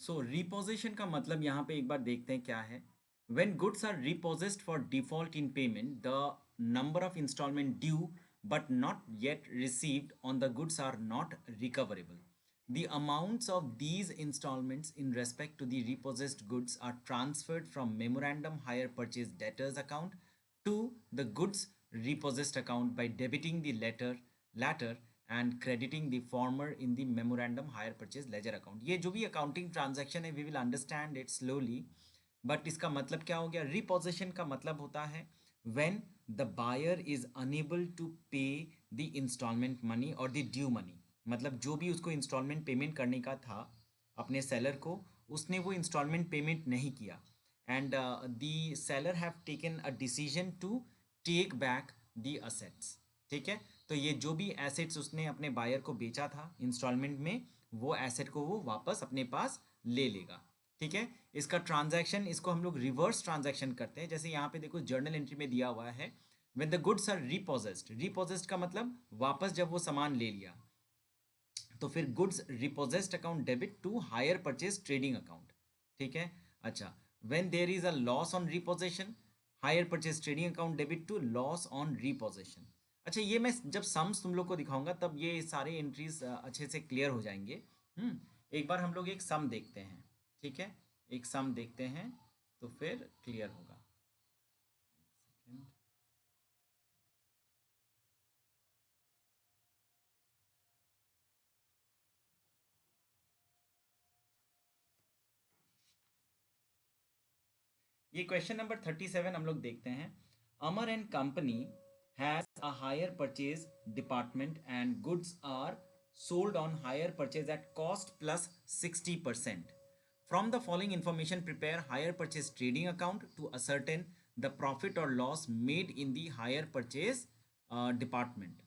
सो reposition का मतलब यहाँ पे एक बार देखते हैं क्या है. When goods are repossessed for default in payment, the number of installment due but not yet received on the goods are not recoverable. The amounts of these installments in respect to the repossessed goods are transferred from memorandum hire purchase debtors account to the goods repossessed account by debiting the latter and crediting the former in the memorandum hire purchase ledger account. ये जो भी accounting transaction है, we will understand it slowly. But इसका मतलब क्या हो गया. Reposition का मतलब होता है when the buyer is unable to pay the instalment money और द ड्यू मनी. मतलब जो भी उसको इंस्टॉलमेंट पेमेंट करने का था अपने सेलर को, उसने वो इंस्टॉलमेंट पेमेंट नहीं किया and the seller have taken a decision to take back the assets. ठीक है, तो ये जो भी एसेट्स उसने अपने बायर को बेचा था इंस्टॉलमेंट में, वो एसेट को वो वापस अपने पास ले लेगा. ठीक है, इसका ट्रांजैक्शन, इसको हम लोग रिवर्स ट्रांजैक्शन करते हैं. जैसे यहाँ पे देखो जर्नल एंट्री में दिया हुआ है व्हेन द गुड्स आर रिपोजेस्ड. रिपोजेस्ड का मतलब वापस जब वो सामान ले लिया, तो फिर goods repossessed account debit to hire purchase trading account. ठीक है, अच्छा. When there is a loss on repossession, hire purchase trading account debit to loss on repossession. अच्छा, ये मैं जब सम्स तुम लोग को दिखाऊंगा तब ये सारे एंट्रीज अच्छे से क्लियर हो जाएंगे. एक बार हम लोग एक सम देखते हैं. ठीक है, एक सम देखते हैं तो फिर क्लियर होगा. एक सेकेंड. ये क्वेश्चन नंबर 37 हम लोग देखते हैं. Amar and company has a hire purchase department and goods are sold on hire purchase at cost plus 60%. From the following information, prepare hire purchase trading account to ascertain the profit or loss made in the hire purchase department.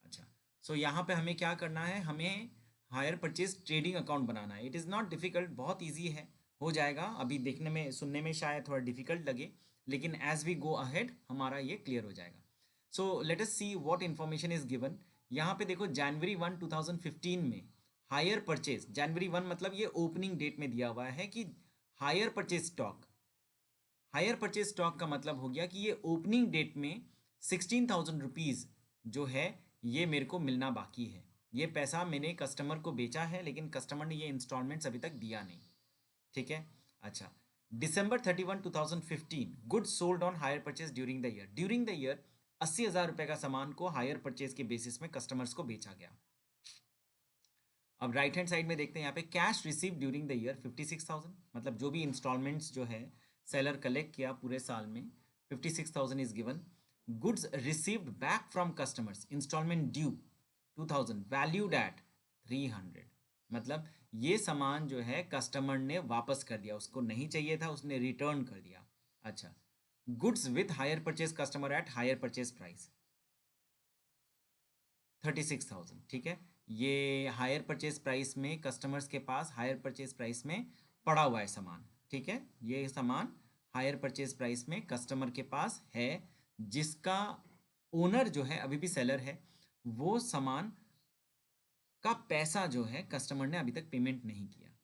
अच्छा, सो यहाँ पे हमें क्या करना है, हमें higher purchase trading account बनाना है. It is not difficult, बहुत इजी है, हो जाएगा. अभी देखने में सुनने में शायद थोड़ा डिफिकल्ट लगे, लेकिन एज वी गो अहेड हमारा ये क्लियर हो जाएगा. सो let us see what information is given. यहाँ पे देखो जनवरी 1 2015 में हायर परचेज, जनवरी 1 मतलब ये ओपनिंग डेट में दिया हुआ है कि hire purchase stock. Higher purchase stock का मतलब हो गया कि ये ओपनिंग डेट में 16,000 रुपीज़ जो है ये मेरे को मिलना बाकी है. ये पैसा मैंने कस्टमर को बेचा है, लेकिन कस्टमर ने ये इंस्टॉलमेंट्स अभी तक दिया नहीं. ठीक है, अच्छा. December 31 2015 goods sold on hire purchase during the year. During the year 80,000 रुपए का सामान को हायर परचेज के बेसिस में कस्टमर्स को बेचा गया. अब राइट हैंड साइड में देखते हैं, यहाँ पे cash receive during the year 56,000. मतलब जो भी इंस्टॉलमेंट्स जो है सेलर कलेक्ट किया पूरे साल में, 56,000 is given. Goods received back from customers, instalment due 2,000, valued at 300. मतलब ये सामान जो है कस्टमर ने वापस कर दिया, उसको नहीं चाहिए था, उसने रिटर्न कर दिया. अच्छा, goods with hire purchase customer at hire purchase price 36,000. ठीक है, ये हायर परचेज प्राइस में कस्टमर्स के पास हायर परचेज प्राइस में पड़ा हुआ है सामान. ठीक है, ये सामान हायर परचेज प्राइस में कस्टमर के पास है, जिसका ओनर जो है अभी भी सेलर है, वो सामान का पैसा जो है कस्टमर ने अभी तक पेमेंट नहीं किया.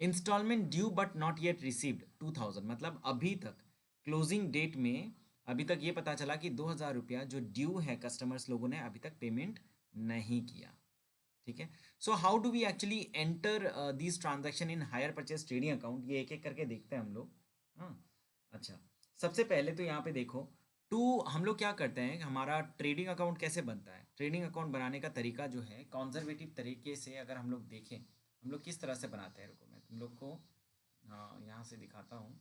Instalment due but not yet received 2,000. मतलब अभी तक क्लोजिंग डेट में अभी तक ये पता चला कि 2,000 रुपया जो ड्यू है कस्टमर्स लोगों ने अभी तक पेमेंट नहीं किया. ठीक है, so how do we actually enter this transaction in hire purchase trading account, ये एक एक करके देखते हैं हम लोग. हाँ, अच्छा. सबसे पहले तो यहाँ पे देखो हम लोग क्या करते हैं, हमारा ट्रेडिंग अकाउंट कैसे बनता है. ट्रेडिंग अकाउंट बनाने का तरीका जो है कॉन्जर्वेटिव तरीके से अगर हम लोग देखें, हम लोग किस तरह से बनाते हैं. रुको मैं तुम लोग को यहाँ से दिखाता हूँ.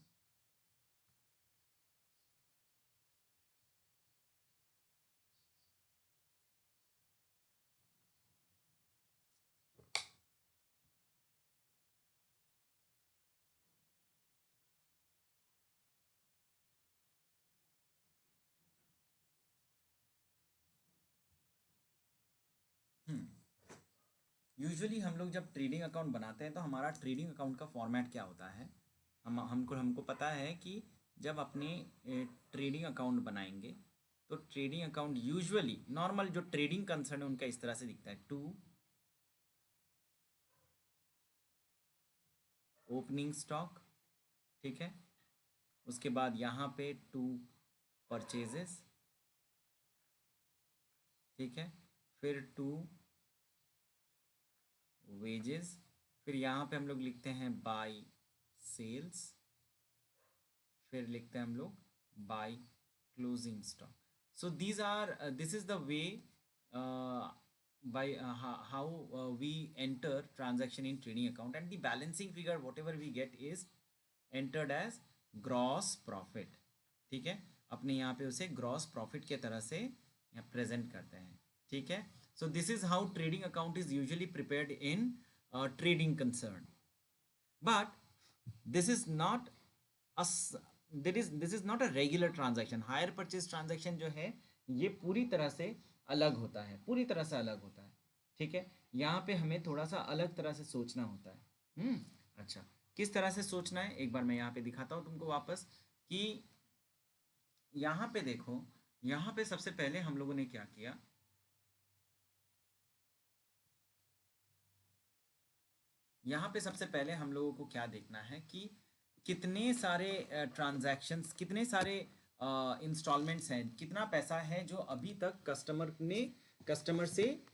यूजुअली हम लोग जब ट्रेडिंग अकाउंट बनाते हैं तो हमारा ट्रेडिंग अकाउंट का फॉर्मेट क्या होता है, हमको पता है कि जब अपने ट्रेडिंग अकाउंट बनाएंगे तो ट्रेडिंग अकाउंट यूजुअली नॉर्मल जो ट्रेडिंग कंसर्न है उनका इस तरह से दिखता है. टू ओपनिंग स्टॉक, ठीक है। उसके बाद यहाँ पे 2 परचेजेस, ठीक है। फिर 2 वेजेस, फिर यहाँ पे हम लोग लिखते हैं बाय सेल्स, फिर लिखते हैं हम लोग by closing stock. So these are this is the way by how we enter transaction in trading account, and the balancing figure whatever we get is entered as gross profit, ठीक है। अपने यहाँ पे उसे ग्रॉस प्रॉफिट के तरह से यहाँ प्रेजेंट करते हैं, ठीक है। So this is how trading account is usually prepared in trading concern, but this is not a this is not a regular transaction. Higher purchase transaction जो है ये पूरी तरह से अलग होता है, पूरी तरह से अलग होता है, ठीक है। यहाँ पे हमें थोड़ा सा अलग तरह से सोचना होता है। अच्छा, किस तरह से सोचना है एक बार मैं यहाँ पे दिखाता हूँ तुमको वापस कि यहाँ पे देखो, यहाँ पे सबसे पहले हम लोगों ने क्या किया, यहाँ पे सबसे पहले हम लोगों को क्या देखना है कि कितने सारे ट्रांजैक्शंस, कितने सारे इंस्टॉलमेंट्स हैं, कितना पैसा है जो अभी तक कस्टमर से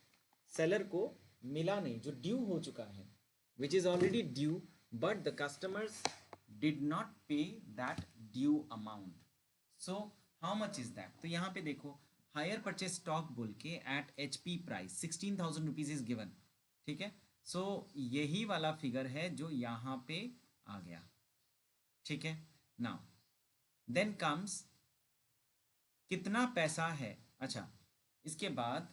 सेलर को मिला नहीं, जो ड्यू हो चुका है, which is already due but the customers did not pay that due amount. So how much is that? तो यहाँ पे देखो हायर परचेज स्टॉक बोल के at HP price 16,000 rupees is given, ठीक है। सो यही वाला फिगर है जो यहाँ पे आ गया, ठीक है। नाउ देन कम्स कितना पैसा है। अच्छा, इसके बाद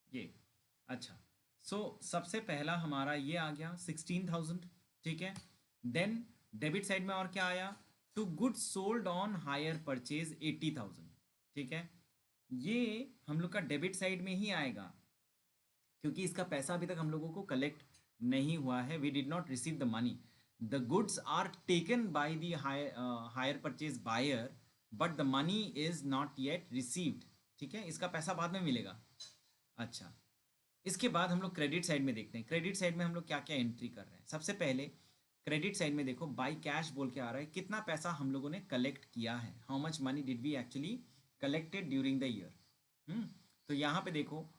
ये अच्छा, सो सबसे पहला हमारा ये आ गया 16,000, ठीक है। देन डेबिट साइड में और क्या आया, to goods sold on hire purchase 80,000, ठीक है। ये हम लोग का डेबिट साइड में ही आएगा क्योंकि इसका पैसा अभी तक हम लोगों को कलेक्ट नहीं हुआ है, we did not receive the money, the goods are taken by the hire purchase buyer but the money is not yet received, ठीक है। इसका पैसा बाद में मिलेगा। अच्छा, इसके बाद हम लोग क्रेडिट साइड में देखते हैं, क्रेडिट साइड में हम लोग क्या क्या एंट्री कर रहे हैं। सबसे पहले क्रेडिट साइड में देखो बाई कैश बोल के आ रहा है, कितना पैसा हम लोगों ने कलेक्ट किया है, how much money did we actually collected during the year. तो यहाँ पे देखो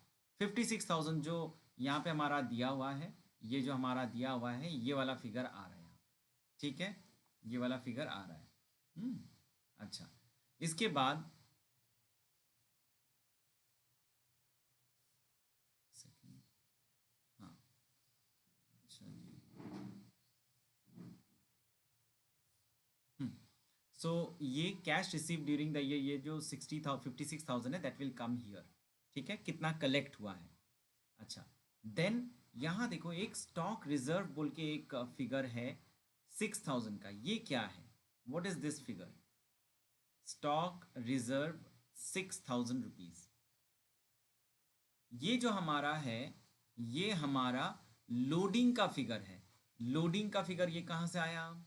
56,000 जो यहाँ पे हमारा दिया हुआ है, ये जो हमारा दिया हुआ है ये वाला फिगर आ रहा है यहाँ पे, ठीक है, ये वाला फिगर आ रहा है। अच्छा, इसके बाद हाँ, अच्छा जी, सो ये cash receive during the year, ये जो 56,000 है दैट विल कम हियर, ठीक है, कितना कलेक्ट हुआ है। अच्छा, देन यहाँ देखो एक स्टॉक रिजर्व बोल के एक फिगर है 6,000 का, ये क्या है, what is this figure, stock reserve 6,000 rupees. ये जो हमारा है ये हमारा लोडिंग का फिगर है, लोडिंग का फिगर ये कहाँ से आया,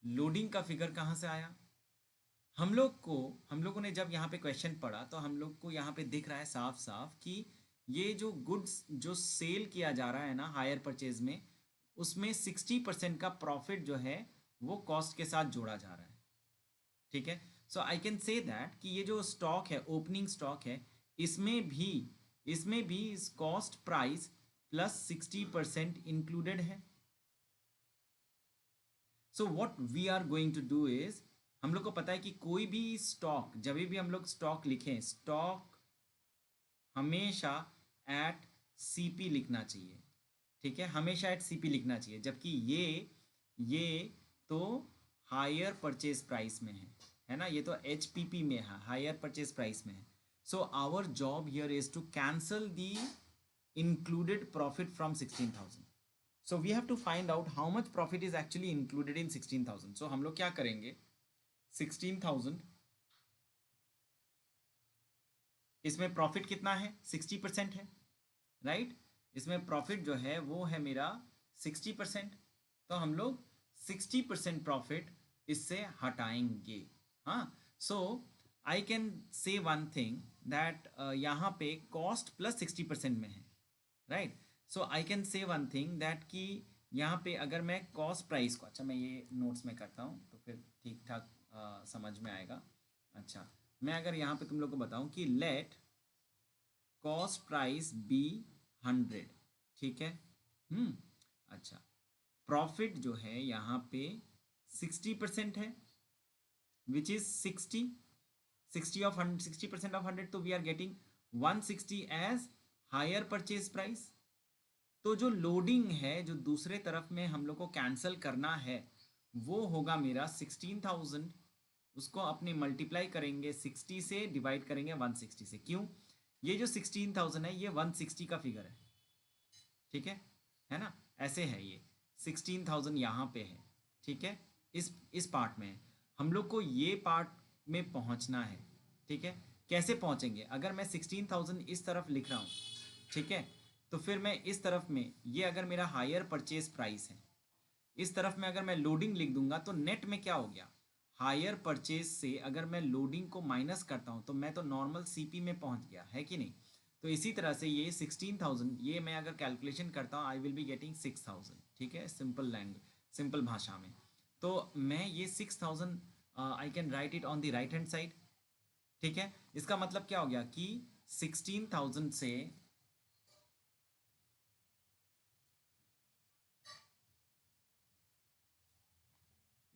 लोडिंग का फिगर कहाँ से आया, हम लोगों ने जब यहाँ पे क्वेश्चन पढ़ा तो हम लोग को यहाँ पे दिख रहा है साफ साफ कि ये जो गुड्स जो सेल किया जा रहा है ना हायर परचेज में, उसमें 60% का प्रॉफिट जो है वो कॉस्ट के साथ जोड़ा जा रहा है, ठीक है। सो आई कैन से दैट कि ये जो स्टॉक है ओपनिंग स्टॉक है, इसमें भी इस कॉस्ट प्राइस प्लस 60% इंक्लूडेड है। So what we are going to do is, हम लोग को पता है कि कोई भी स्टॉक, जब भी हम लोग स्टॉक लिखें, स्टॉक हमेशा एट CP लिखना चाहिए, ठीक है, हमेशा एट CP लिखना चाहिए, जबकि ये तो हायर परचेज प्राइस में है ना, ये तो HPP में है, हायर परचेज प्राइस में है। So our job here is to cancel the included profit from 16,000, so we have to find out how much profit is actually included in 16,000. So हम लोग क्या करेंगे, 16,000, इसमें प्रॉफिट कितना है, 60% है, राइट. इसमें प्रॉफिट जो है वो है मेरा 60%. तो हम लोग 60% प्रॉफिट इससे हटाएंगे. हाँ, so I can say one thing that यहाँ पे कॉस्ट प्लस 60% में है, right. So I can say one thing that कि यहाँ पे अगर मैं कॉस्ट प्राइस को, अच्छा मैं ये नोट्स में करता हूँ तो फिर ठीक ठाक समझ में आएगा. अच्छा, मैं अगर यहाँ पे तुम लोग को बताऊँ कि लेट कॉस्ट प्राइस बी 100, ठीक है. अच्छा, प्रॉफिट जो है यहाँ पे 60% है, विच इज 60% ऑफ 100, तो we are getting 160 as hire purchase price. तो जो लोडिंग है जो दूसरे तरफ में हम लोग को कैंसिल करना है वो होगा मेरा 16,000. उसको अपने मल्टीप्लाई करेंगे 60 से, डिवाइड करेंगे 160 से. क्यों, ये जो 16,000 है ये 160 का फिगर है, ठीक है ना. ऐसे है, ये 16,000 यहाँ पे है, ठीक है. इस पार्ट में है, हम लोग को ये पार्ट में पहुँचना है, ठीक है. कैसे पहुँचेंगे, अगर मैं 16,000 इस तरफ लिख रहा हूँ, ठीक है, तो फिर मैं इस तरफ में, ये अगर मेरा हायर परचेज प्राइस है, इस तरफ में अगर मैं लोडिंग लिख दूंगा तो नेट में क्या हो गया, हायर परचेज से अगर मैं लोडिंग को माइनस करता हूँ तो मैं तो नॉर्मल सीपी में पहुँच गया है कि नहीं. तो इसी तरह से ये 16,000, ये मैं अगर कैलकुलेशन करता हूँ आई विल बी गेटिंग 6,000, ठीक है, सिंपल लैंग्वेज, सिंपल भाषा में. तो मैं ये 6,000 I can write it on the right hand side, ठीक है. इसका मतलब क्या हो गया कि 16,000 से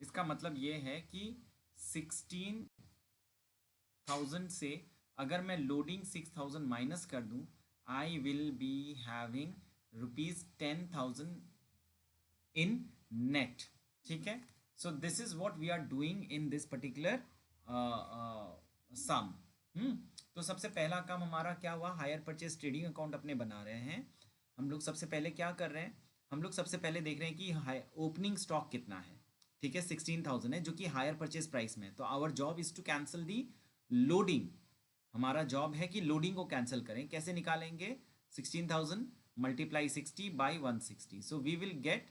इसका मतलब ये है कि 16,000 से अगर मैं लोडिंग 6,000 माइनस कर दूं, I will be having ₹10,000 in net, ठीक है. So this is what we are doing in this particular sum. तो सबसे पहला काम हमारा क्या हुआ, हायर परचेज ट्रेडिंग अकाउंट अपने बना रहे हैं. हम लोग सबसे पहले क्या कर रहे हैं, हम लोग सबसे पहले देख रहे हैं कि ओपनिंग स्टॉक कितना है, ठीक है. 16,000 है जो कि हायर परचेज प्राइस में है. तो our job is to cancel the loading. हमारा जॉब है कि लोडिंग को कैंसिल करें. कैसे निकालेंगे, 16,000 multiply 60 by 160, so we will get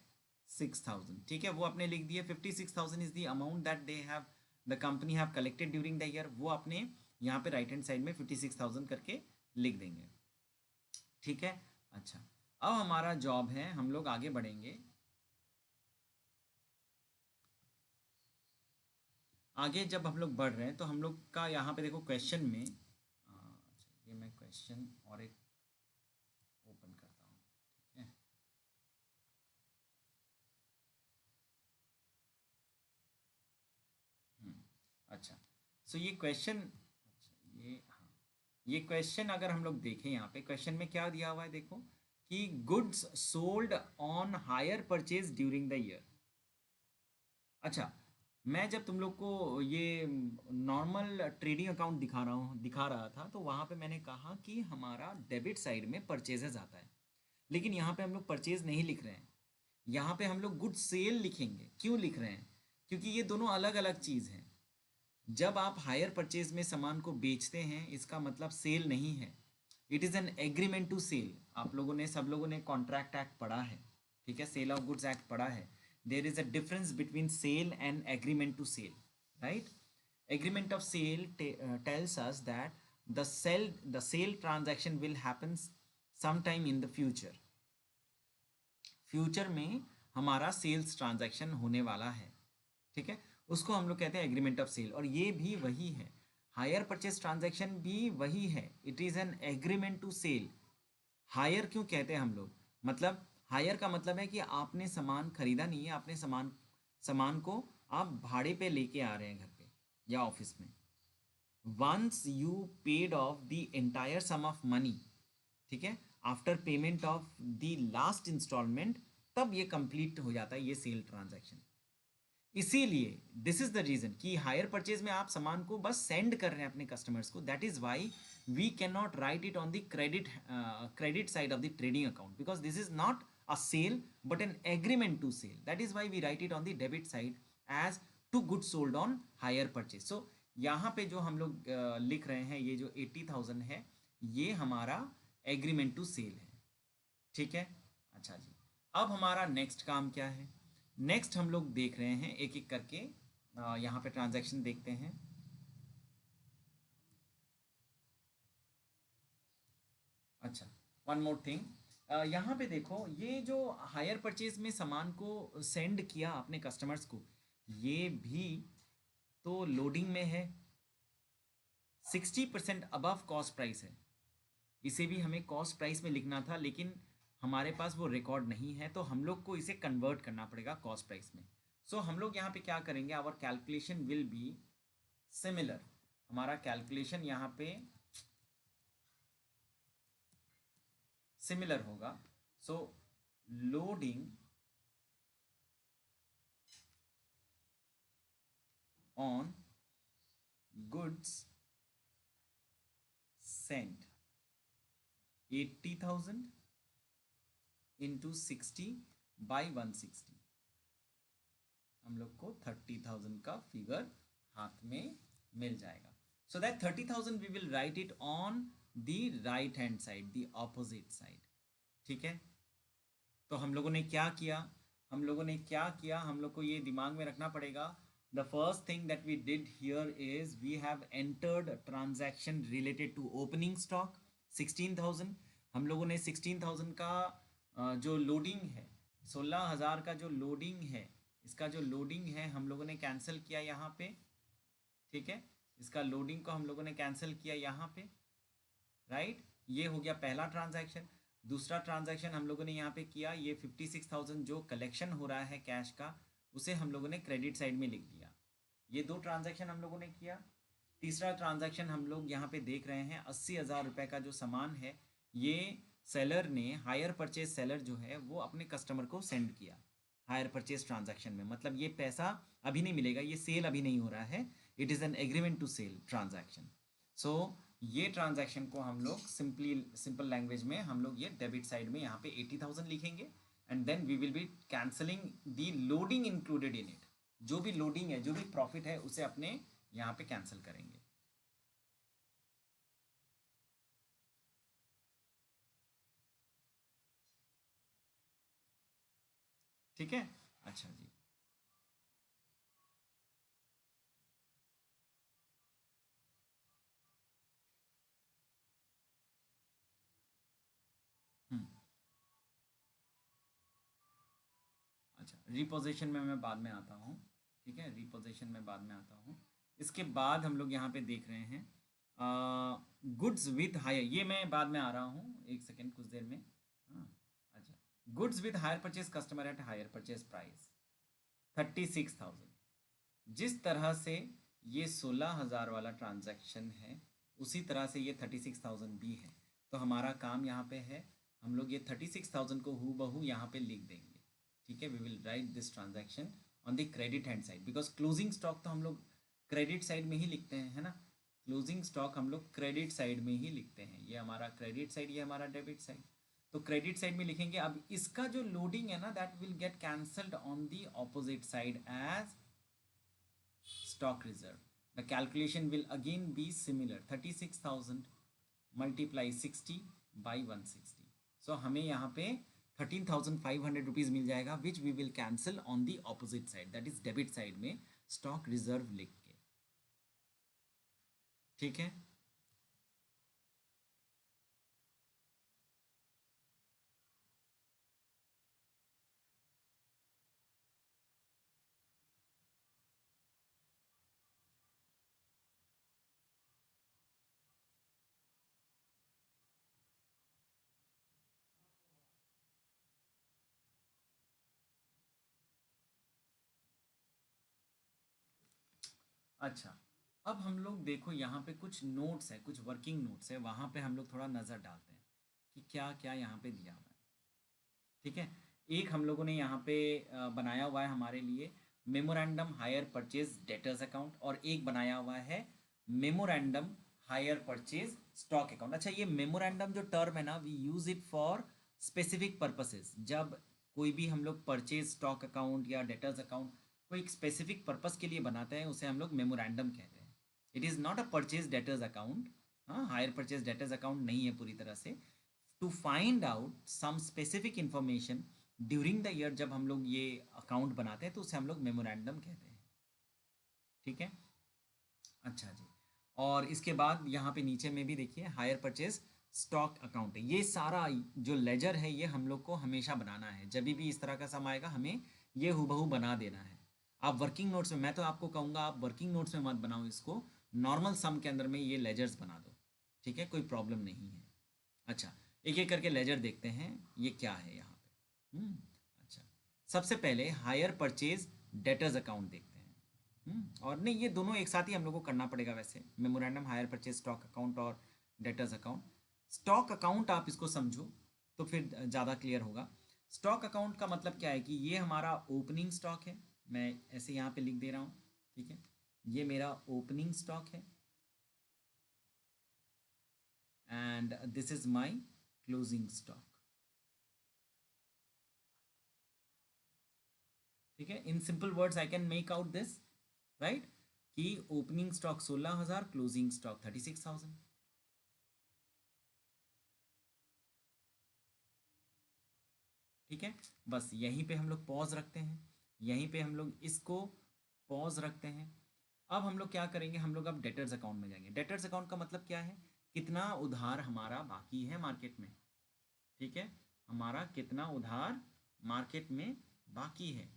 6,000, ठीक है. वो आपने लिख दिए. 56,000 is the amount that they have, the company have collected during the year. वो आपने यहाँ पे राइट हैंड साइड में 56,000 करके लिख देंगे, ठीक है. अच्छा, अब हमारा जॉब है, हम लोग आगे बढ़ेंगे. आगे जब हम लोग बढ़ रहे हैं तो हम लोग का यहाँ पे देखो क्वेश्चन में, अच्छा ये मैं क्वेश्चन और एक ओपन करता हूँ, ठीक है. अच्छा, सो ये क्वेश्चन, अच्छा ये, हाँ, ये क्वेश्चन अगर हम लोग देखें यहाँ पे क्वेश्चन में क्या दिया हुआ है, देखो कि goods sold on hire purchase during the year. अच्छा, मैं जब तुम लोग को ये नॉर्मल ट्रेडिंग अकाउंट दिखा रहा था तो वहाँ पे मैंने कहा कि हमारा डेबिट साइड में परचेजेस आता है, लेकिन यहाँ पे हम लोग परचेज नहीं लिख रहे हैं. यहाँ पे हम लोग गुड सेल लिखेंगे. क्यों लिख रहे हैं, क्योंकि ये दोनों अलग अलग चीज़ हैं. जब आप हायर परचेज में सामान को बेचते हैं इसका मतलब सेल नहीं है. It is an agreement to sell. आप लोगों ने, सब लोगों ने कॉन्ट्रैक्ट एक्ट पढ़ा है, ठीक है, सेल ऑफ गुड्स एक्ट पढ़ा है. There is a difference between sale and agreement to sell, right. Agreement of sale tells us that the sale transaction will happen sometime in the future. Future में हमारा sales transaction होने वाला है, ठीक है. उसको हम लोग कहते हैं एग्रीमेंट ऑफ सेल. और ये भी वही है, हायर परचेज ट्रांजैक्शन भी वही है. It is an agreement to sell. Hire क्यों कहते हैं हम लोग, मतलब हायर का मतलब है कि आपने सामान खरीदा नहीं है, आपने सामान को आप भाड़े पे लेके आ रहे हैं घर पे या ऑफिस में. Once you paid off the entire sum of money, ठीक है, after payment of the last instalment, तब ये कंप्लीट हो जाता है ये सेल ट्रांजैक्शन. इसीलिए दिस इज द रीजन कि हायर परचेज में आप सामान को बस सेंड कर रहे हैं अपने कस्टमर्स को. That is why we can not write it on the credit side of the trading account, because this is not a sale but an agreement to sale. That is why we write it on the debit side as to goods sold on hire purchase. So यहाँ पे जो हम लोग लिख रहे हैं, ये जो 80,000 है, ये हमारा एग्रीमेंट टू सेल है. ठीक है. अच्छा जी, अब हमारा नेक्स्ट काम क्या है? नेक्स्ट हम लोग देख रहे हैं एक एक करके. यहाँ पे ट्रांजैक्शन देखते हैं. अच्छा, वन मोर थिंग, यहाँ पे देखो, ये जो हायर परचेज में सामान को सेंड किया अपने कस्टमर्स को, ये भी तो लोडिंग में है. 60% अबव कॉस्ट प्राइस है. इसे भी हमें कॉस्ट प्राइस में लिखना था, लेकिन हमारे पास वो रिकॉर्ड नहीं है, तो हम लोग को इसे कन्वर्ट करना पड़ेगा कॉस्ट प्राइस में. सो हम लोग यहाँ पे क्या करेंगे? Our calculation will be similar. हमारा कैलकुलेशन यहाँ पे सिमिलर होगा. So loading on goods sent 80,000 into 60 by 160. हम लोग को 30,000 का फिगर हाथ में मिल जाएगा. So that 30,000 we will write it on the right hand side, the opposite side. ठीक है. तो हम लोगों ने क्या किया? हम लोग को ये दिमाग में रखना पड़ेगा. The first thing that we did here is we have entered transaction related to opening stock 16,000. हम लोगों ने 16,000 का जो लोडिंग है, 16,000 का जो लोडिंग है, इसका जो लोडिंग है हम लोगों ने कैंसिल किया यहाँ पे. ठीक है. इसका लोडिंग को हम लोगों ने कैंसिल किया यहाँ पे. राइट. ये हो गया पहला ट्रांजैक्शन. दूसरा ट्रांजैक्शन हम लोगों ने यहाँ पे किया, ये 56,000 जो कलेक्शन हो रहा है कैश का, उसे हम लोगों ने क्रेडिट साइड में लिख दिया. ये दो ट्रांजैक्शन हम लोगों ने किया. तीसरा ट्रांजैक्शन हम लोग यहाँ पे देख रहे हैं, 80,000 रुपये का जो सामान है, ये सेलर ने, हायर परचेज सेलर जो है, वो अपने कस्टमर को सेंड किया हायर परचेज ट्रांजैक्शन में. मतलब ये पैसा अभी नहीं मिलेगा, ये सेल अभी नहीं हो रहा है. It is an agreement to sell transaction. So ये ट्रांजैक्शन को हम लोग सिंपल लैंग्वेज में हम लोग ये डेबिट साइड में यहाँ पे 80,000 लिखेंगे. And then we will be cancelling the loading included in it. जो भी लोडिंग है, जो भी प्रॉफिट है, उसे अपने यहाँ पे कैंसिल करेंगे. ठीक है. अच्छा जी. हम्म. अच्छा, रिपोजिशन में मैं बाद में आता हूँ. ठीक है, रिपोजिशन में बाद में आता हूँ. इसके बाद हम लोग यहाँ पे देख रहे हैं गुड्स विथ हायर. ये मैं बाद में आ रहा हूँ, एक सेकेंड, कुछ देर में. हाँ. अच्छा, goods with hire purchase customer at hire purchase price 36,000. जिस तरह से ये 16,000 वाला ट्रांजैक्शन है, उसी तरह से ये 36,000 भी है. तो हमारा काम यहाँ पे है, हम लोग ये 36,000 को हूबहू यहाँ पे लिख देंगे. ठीक है. We will write this transaction on the credit hand side, because closing stock तो हम लोग क्रेडिट साइड में ही लिखते हैं, है ना. क्लोजिंग स्टॉक हम लोग क्रेडिट साइड में ही लिखते हैं. ये हमारा क्रेडिट साइड, ये हमारा डेबिट साइड. तो क्रेडिट साइड में लिखेंगे. अब इसका जो लोडिंग है ना, that will get cancelled on the opposite side as stock reserve. The calculation will again be similar. 36,000 multiply 60 by 160. So हमें यहाँ पे 13,500 रुपीज़ मिल जाएगा, which we will cancel on the opposite side, that is debit side में stock reserve लिख के. ठीक है. अच्छा, अब हम लोग देखो यहाँ पे कुछ नोट्स है, कुछ वर्किंग नोट्स है, वहाँ पे हम लोग थोड़ा नज़र डालते हैं कि क्या क्या यहाँ पे दिया हुआ है. ठीक है. एक हम लोगों ने यहाँ पे बनाया हुआ है हमारे लिए memorandum hire purchase debtors account, और एक बनाया हुआ है memorandum hire purchase stock account. अच्छा, ये मेमोरेंडम जो टर्म है ना, we use it for specific purposes, जब कोई भी हम लोग परचेज स्टॉक अकाउंट या डेटर्स अकाउंट कोई एक स्पेसिफिक पर्पस के लिए बनाते हैं, उसे हम लोग मेमोरेंडम कहते हैं। It is not a purchase debtors account, हाँ, हायर परचेज डेटर्स अकाउंट नहीं है पूरी तरह से। To find out some specific information during the year, जब हम लोग ये अकाउंट बनाते हैं तो उसे हम लोग मेमोरेंडम कहते हैं। ठीक है, अच्छा जी। और इसके बाद यहाँ पे नीचे में भी देखिए हायर परचेज स्टॉक अकाउंट है। ये सारा जो लेजर है ये हम लोग को हमेशा बनाना है, जब भी इस तरह का सम आएगा हमें ये हूबहू बना देना है। आप वर्किंग नोट्स में, मैं तो आपको कहूँगा आप वर्किंग नोट्स में मत बनाओ इसको, नॉर्मल सम के अंदर में ये लेजर्स बना दो, ठीक है, कोई प्रॉब्लम नहीं है। अच्छा, एक एक करके लेजर देखते हैं ये क्या है यहाँ पे। अच्छा, सबसे पहले हायर परचेज डेटर्स अकाउंट देखते हैं। और नहीं, ये दोनों एक साथ ही हम लोग को करना पड़ेगा वैसे, memorandum, hire purchase stock account और डेटर्स अकाउंट। स्टॉक अकाउंट आप इसको समझो तो फिर ज़्यादा क्लियर होगा। स्टॉक अकाउंट का मतलब क्या है कि ये हमारा ओपनिंग स्टॉक है, मैं ऐसे यहाँ पे लिख दे रहा हूँ, ठीक है, ये मेरा ओपनिंग स्टॉक है and this is my closing stock. ठीक है, in simple words I can make out this, right, कि ओपनिंग स्टॉक 16,000, क्लोजिंग स्टॉक 36,000। ठीक है, बस यहीं पे हम लोग पॉज रखते हैं, यहीं पे हम लोग इसको पॉज रखते हैं। अब हम लोग क्या करेंगे, हम लोग अब डेटर्स अकाउंट में जाएंगे। डेटर्स अकाउंट का मतलब क्या है, कितना उधार हमारा बाकी है मार्केट में। ठीक है, हमारा कितना उधार मार्केट में बाकी है।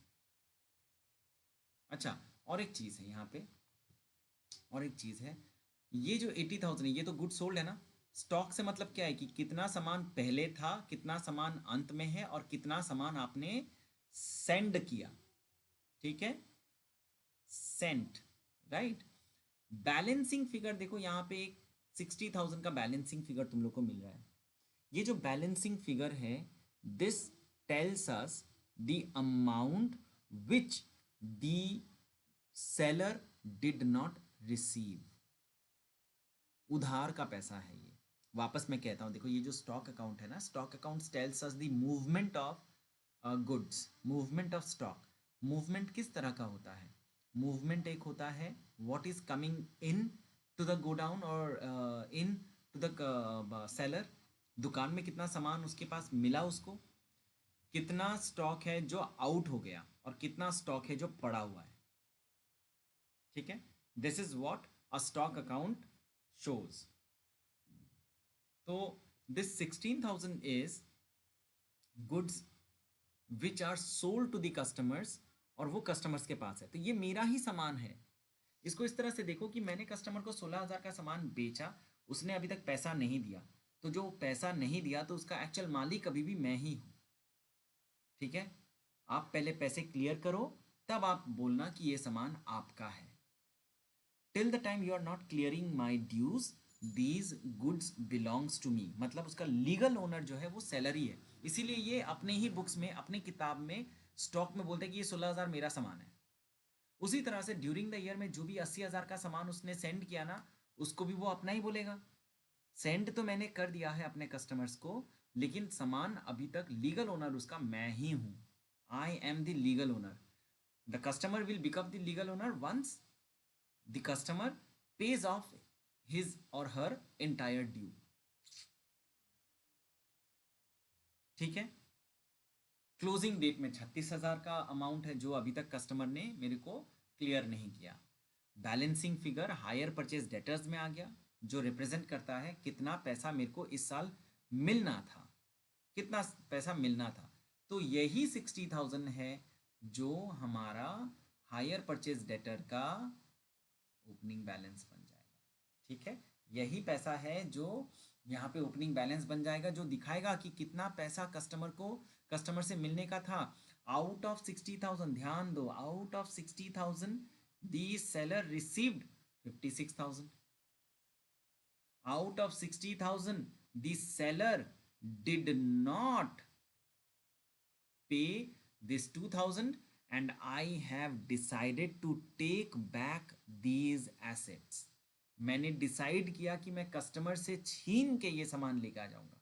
अच्छा, और एक चीज़ है यहाँ पे, और एक चीज़ है, ये जो 80,000 है ये तो गुड सोल्ड है ना। स्टॉक से मतलब क्या है कि कितना सामान पहले था, कितना सामान अंत में है, और कितना सामान आपने सेंड किया। ठीक है, सेंट, राइट। बैलेंसिंग फिगर देखो यहाँ पे एक 60,000 का बैलेंसिंग फिगर तुम लोग को मिल रहा है। ये जो बैलेंसिंग फिगर है, this tells us the amount which the seller did not receive. उधार का पैसा है ये। वापस मैं कहता हूँ, देखो ये जो स्टॉक अकाउंट है ना, stock account tells us the movement of goods, movement of stock. Movement किस तरह का होता है, मूवमेंट एक होता है what is coming into the godown और इन टू द सेलर, दुकान में कितना सामान उसके पास मिला उसको, कितना स्टॉक है जो आउट हो गया, और कितना स्टॉक है जो पड़ा हुआ है। ठीक है, this is what a stock account shows. तो this 16,000 is goods which are sold to the customers, और वो कस्टमर्स के पास है, तो ये मेरा ही सामान है। इसको इस तरह से देखो कि मैंने कस्टमर को 16,000 का सामान बेचा, उसने अभी तक पैसा नहीं दिया, तो जो पैसा नहीं दिया तो उसका एक्चुअल मालिक अभी भी मैं ही हूँ। ठीक है, आप पहले पैसे क्लियर करो, तब आप बोलना कि ये सामान आपका है। Till the time you are not clearing my dues, these goods belongs to me, मतलब उसका लीगल ओनर जो है वो सैलरी है। इसीलिए ये अपने ही बुक्स में, अपनी किताब में स्टॉक में बोलते हैं कि ये 16,000 मेरा सामान है। उसी तरह से ड्यूरिंग द ईयर में जो भी 80,000 का सामान उसने सेंड किया ना, उसको भी वो अपना ही बोलेगा। सेंड तो मैंने कर दिया है अपने कस्टमर्स को, लेकिन सामान अभी तक लीगल ओनर उसका मैं ही हूँ। I am the legal owner. The customer will become the legal owner once the customer pays off his or her entire due। ठीक है, क्लोजिंग डेट में 36,000 का अमाउंट है जो अभी तक कस्टमर ने मेरे को क्लियर नहीं किया। Balancing figure higher purchase debtors में आ गया, जो रिप्रेजेंट करता है कितना पैसा मेरे को इस साल मिलना था, कितना पैसा मिलना था। तो यही 60,000 है जो हमारा हायर परचेज डेटर का ओपनिंग बैलेंस बन जाएगा। ठीक है, यही पैसा है जो यहाँ पे ओपनिंग बैलेंस बन जाएगा, जो दिखाएगा कि कितना पैसा कस्टमर से मिलने का था। आउट ऑफ 60,000, ध्यान दो, out of 60,000 the seller received 56,000। Out of 60,000 the seller did not पे this 2,000 and I have decided to take back these assets। मैंने डिसाइड किया कि मैं कस्टमर से छीन के ये सामान लेकर आ जाऊंगा।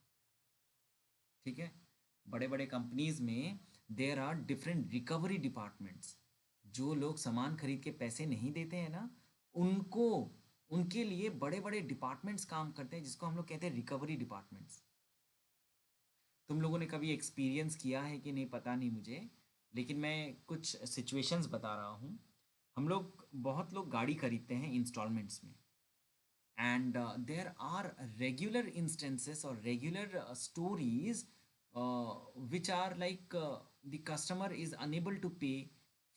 ठीक है, बड़े बड़े कंपनीज में there are different recovery departments. जो लोग सामान खरीद के पैसे नहीं देते हैं ना, उनको उनके लिए बड़े बड़े डिपार्टमेंट्स काम करते हैं, जिसको हम लोग कहते हैं रिकवरी डिपार्टमेंट्स। तुम लोगों ने कभी एक्सपीरियंस किया है कि नहीं पता नहीं मुझे, लेकिन मैं कुछ सिचुएशंस बता रहा हूँ। हम लोग बहुत लोग गाड़ी खरीदते हैं इंस्टॉलमेंट्स में, and there are regular instances or regular stories which are like the customer is unable to pay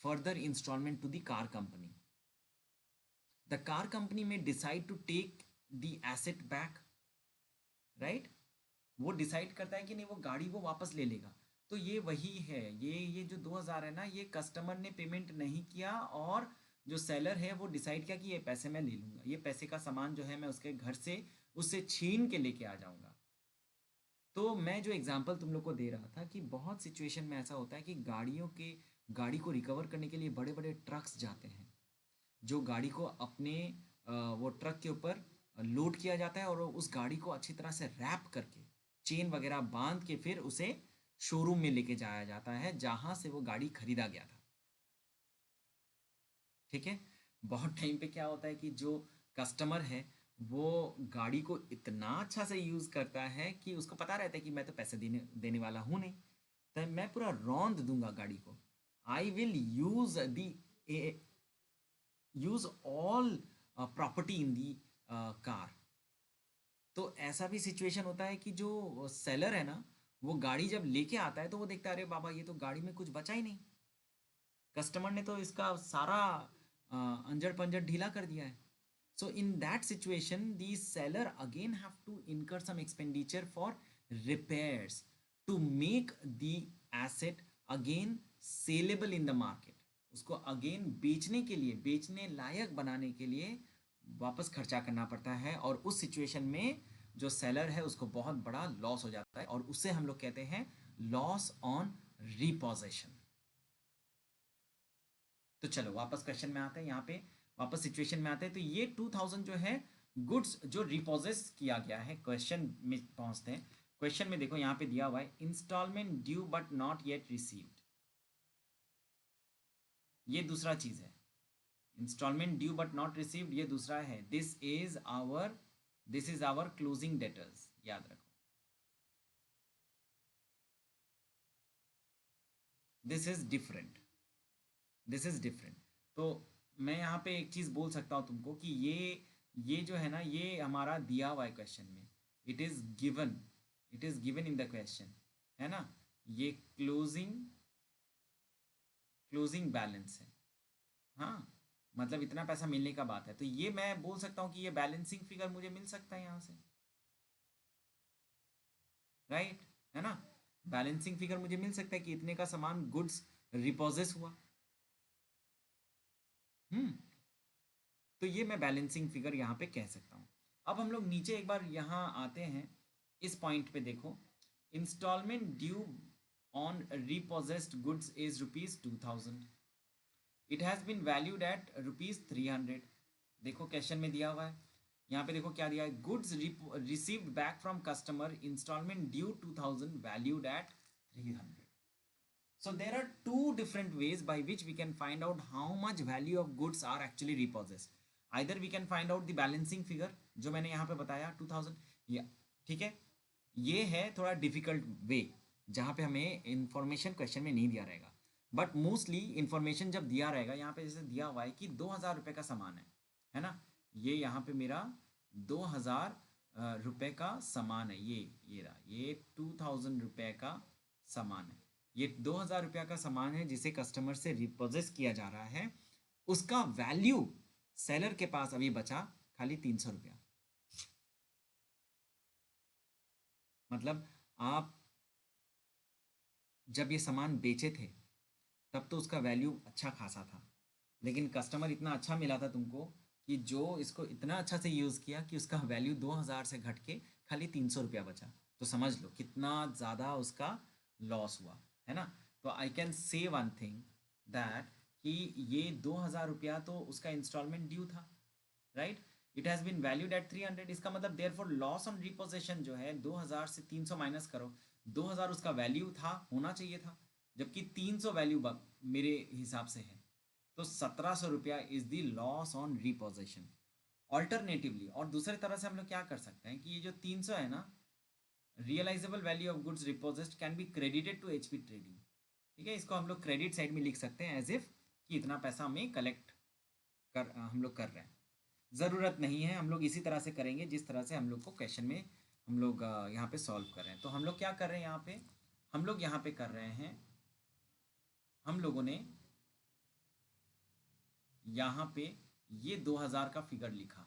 further installment to the car company. The car company may decide to take the asset back, right? वो decide करता है कि नहीं वो गाड़ी वो वापस ले लेगा। तो ये वही है, ये जो 2000 है ना, ये कस्टमर ने पेमेंट नहीं किया और जो सेलर है वो डिसाइड किया कि ये पैसे मैं ले लूँगा, ये पैसे का सामान जो है मैं उसके घर से उससे छीन के लेके आ जाऊँगा। तो मैं जो एग्जांपल तुम लोग को दे रहा था कि बहुत सिचुएशन में ऐसा होता है कि गाड़ी को रिकवर करने के लिए बड़े बड़े ट्रक्स जाते हैं, जो गाड़ी को अपने वो ट्रक के ऊपर लोड किया जाता है और उस गाड़ी को अच्छी तरह से रैप करके चेन वगैरह बांध के फिर उसे शोरूम में लेके जाया जाता है जहां से वो गाड़ी खरीदा गया था। ठीक है। बहुत टाइम पे क्या होता है कि जो कस्टमर है वो गाड़ी को इतना अच्छा से यूज़ करता है कि उसको पता रहता है कि मैं तो पैसे देने देने वाला हूँ नहीं, तो मैं पूरा रौंद दूंगा गाड़ी को। I will use all property in the car. तो ऐसा भी सिचुएशन होता है कि जो सेलर है ना, वो गाड़ी जब लेके आता है तो वो देखता है अरे बाबा ये तो गाड़ी में कुछ बचा ही नहीं, कस्टमर ने तो इसका सारा अंजड़ पंजड़ ढीला कर दिया है। So in that situation the seller again have to incur some expenditure for repairs to make the asset again saleable in the market. उसको अगेन बेचने के लिए, बेचने लायक बनाने के लिए वापस खर्चा करना पड़ता है, और उस सिचुएशन में जो सेलर है उसको बहुत बड़ा लॉस हो जाता है, और उससे हम लोग कहते हैं लॉस ऑन रिपोजेशन। तो चलो वापस क्वेश्चन में आते हैं, यहाँ पे वापस सिचुएशन में आते हैं। तो ये 2000 जो है गुड्स जो रिपोजेस किया गया है, क्वेश्चन में पहुंचते हैं। क्वेश्चन में देखो यहाँ पे दिया हुआ है instalment due but not yet received. ये दूसरा चीज है, instalment due but not received ये दूसरा है। This is our closing debtors, याद रखो। This is different, this is different. तो मैं यहाँ पे एक चीज बोल सकता हूँ तुमको कि ये जो है ना, ये हमारा दिया हुआ है क्वेश्चन में, it is given, it is given in the question, है ना। ये क्लोजिंग बैलेंस है, हाँ, मतलब इतना पैसा मिलने का बात है। तो ये मैं बोल सकता हूँ कि ये बैलेंसिंग फिगर मुझे मिल सकता है यहाँ से, राइट, है ना। बैलेंसिंग फिगर मुझे मिल सकता है कि इतने का सामान गुड्स रिपोजेस हुआ। हम्म। तो ये मैं बैलेंसिंग फिगर यहाँ पे कह सकता हूँ। अब हम लोग नीचे एक बार यहाँ आते हैं, इस पॉइंट पे देखो, instalment due on repossessed goods is ₹2000, it has been valued at ₹300। देखो क्वेश्चन में दिया हुआ है, यहाँ पे देखो क्या दिया है, goods received back from customer instalment due 2000 valued at 300। So there are two different ways by which we can find out how much value of goods are actually repossessed. Either we can find out the balancing figure जो मैंने यहाँ पे बताया 2000, या ठीक है, ये है थोड़ा डिफिकल्ट वे जहाँ पे हमें इंफॉर्मेशन क्वेश्चन में नहीं दिया रहेगा, बट मोस्टली इंफॉर्मेशन जब दिया रहेगा, यहाँ पे जैसे दिया हुआ है कि 2000 रुपये का सामान है ना, ये यहाँ पे मेरा 2000 रुपये का सामान है, ये रहा, ये 2000 रुपये का सामान है, ये 2000 रुपया का सामान है जिसे कस्टमर से रिपोजेस किया जा रहा है। उसका वैल्यू सेलर के पास अभी बचा खाली 300 रुपया। मतलब आप जब ये सामान बेचे थे तब तो उसका वैल्यू अच्छा खासा था, लेकिन कस्टमर इतना अच्छा मिला था तुमको कि जो इसको इतना अच्छा से यूज़ किया कि उसका वैल्यू 2000 से घट के खाली 300 रुपया बचा। तो समझ लो कितना ज़्यादा उसका लॉस हुआ, है ना। तो I can say one thing that कि ये 2000 रुपया तो उसका इंस्टॉलमेंट ड्यू था, right. It has been valued at 300, इसका मतलब there for loss on repossession जो है 2000 से 300 माइनस करो 2000 उसका वैल्यू था, होना चाहिए था, जबकि 300 वैल्यू मेरे हिसाब से है। तो 1700 रुपया is the loss on reposition. Alternatively, और दूसरी तरह से हम लोग क्या कर सकते हैं कि ये जो 300 है ना, realisable value of goods repossessed can be credited to HP trading. ठीक है, इसको हम लोग क्रेडिट साइड में लिख सकते हैं एज इफ कि इतना पैसा हमें कलेक्ट हम लोग कर रहे हैं। ज़रूरत नहीं है, हम लोग इसी तरह से करेंगे जिस तरह से हम लोग को क्वेश्चन में हम लोग यहाँ पे सॉल्व कर रहे हैं। तो हम लोग क्या कर रहे हैं यहाँ पे, हम लोग यहाँ पे कर रहे हैं, हम लोगों ने यहाँ पे ये 2000 का फिगर लिखा।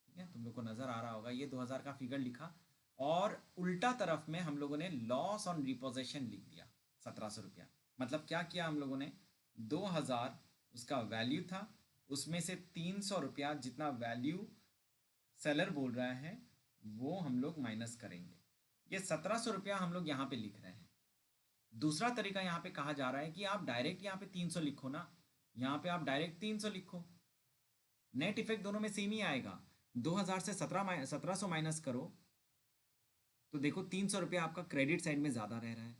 ठीक है, तुम लोग को नज़र आ रहा होगा, ये 2000 का फिगर लिखा, और उल्टा तरफ में हम लोगों ने लॉस ऑन रिपोजिशन लिख दिया 1700 रुपया। मतलब क्या किया हम लोगों ने, 2000 उसका वैल्यू था, उसमें से 300 रुपया जितना वैल्यू सेलर बोल रहा है वो हम लोग माइनस करेंगे। ये 1700 रुपया हम लोग यहाँ पे लिख रहे हैं। दूसरा तरीका यहाँ पे कहा जा रहा है कि आप डायरेक्ट यहाँ पे 300 लिखो ना, यहाँ पे आप डायरेक्ट 300 लिखो, नेट इफेक्ट दोनों में सेम ही आएगा। 2000 से 1700 माइनस करो तो देखो 300 रुपया आपका क्रेडिट साइड में ज़्यादा रह रहा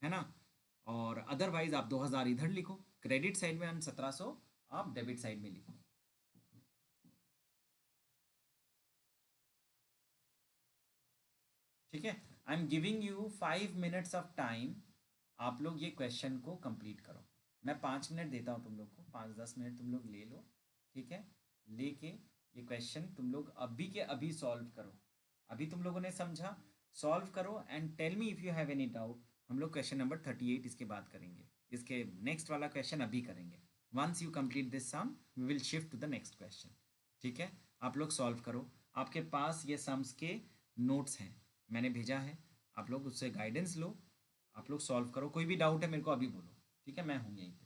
है ना। और अदरवाइज आप 2000 इधर लिखो क्रेडिट साइड में, हम 1700 आप डेबिट साइड में लिखो। ठीक है, I am giving you 5 minutes of time, आप लोग ये क्वेश्चन को कंप्लीट करो। मैं 5 मिनट देता हूँ तुम लोग को, 5-10 मिनट तुम लोग ले लो। ठीक है, लेके ये क्वेश्चन तुम लोग अभी के अभी सॉल्व करो। अभी तुम लोगों ने समझा, सॉल्व करो and tell me if you have any doubt. हम लोग क्वेश्चन नंबर 38 इसके बाद करेंगे, इसके नेक्स्ट वाला क्वेश्चन अभी करेंगे। Once you complete this sum we will shift to the next question. ठीक है, आप लोग सॉल्व करो, आपके पास ये सम्स के नोट्स हैं, मैंने भेजा है, आप लोग उससे गाइडेंस लो, आप लोग सॉल्व करो। कोई भी डाउट है मेरे को अभी बोलो, ठीक है, मैं हूँ यहीं पे।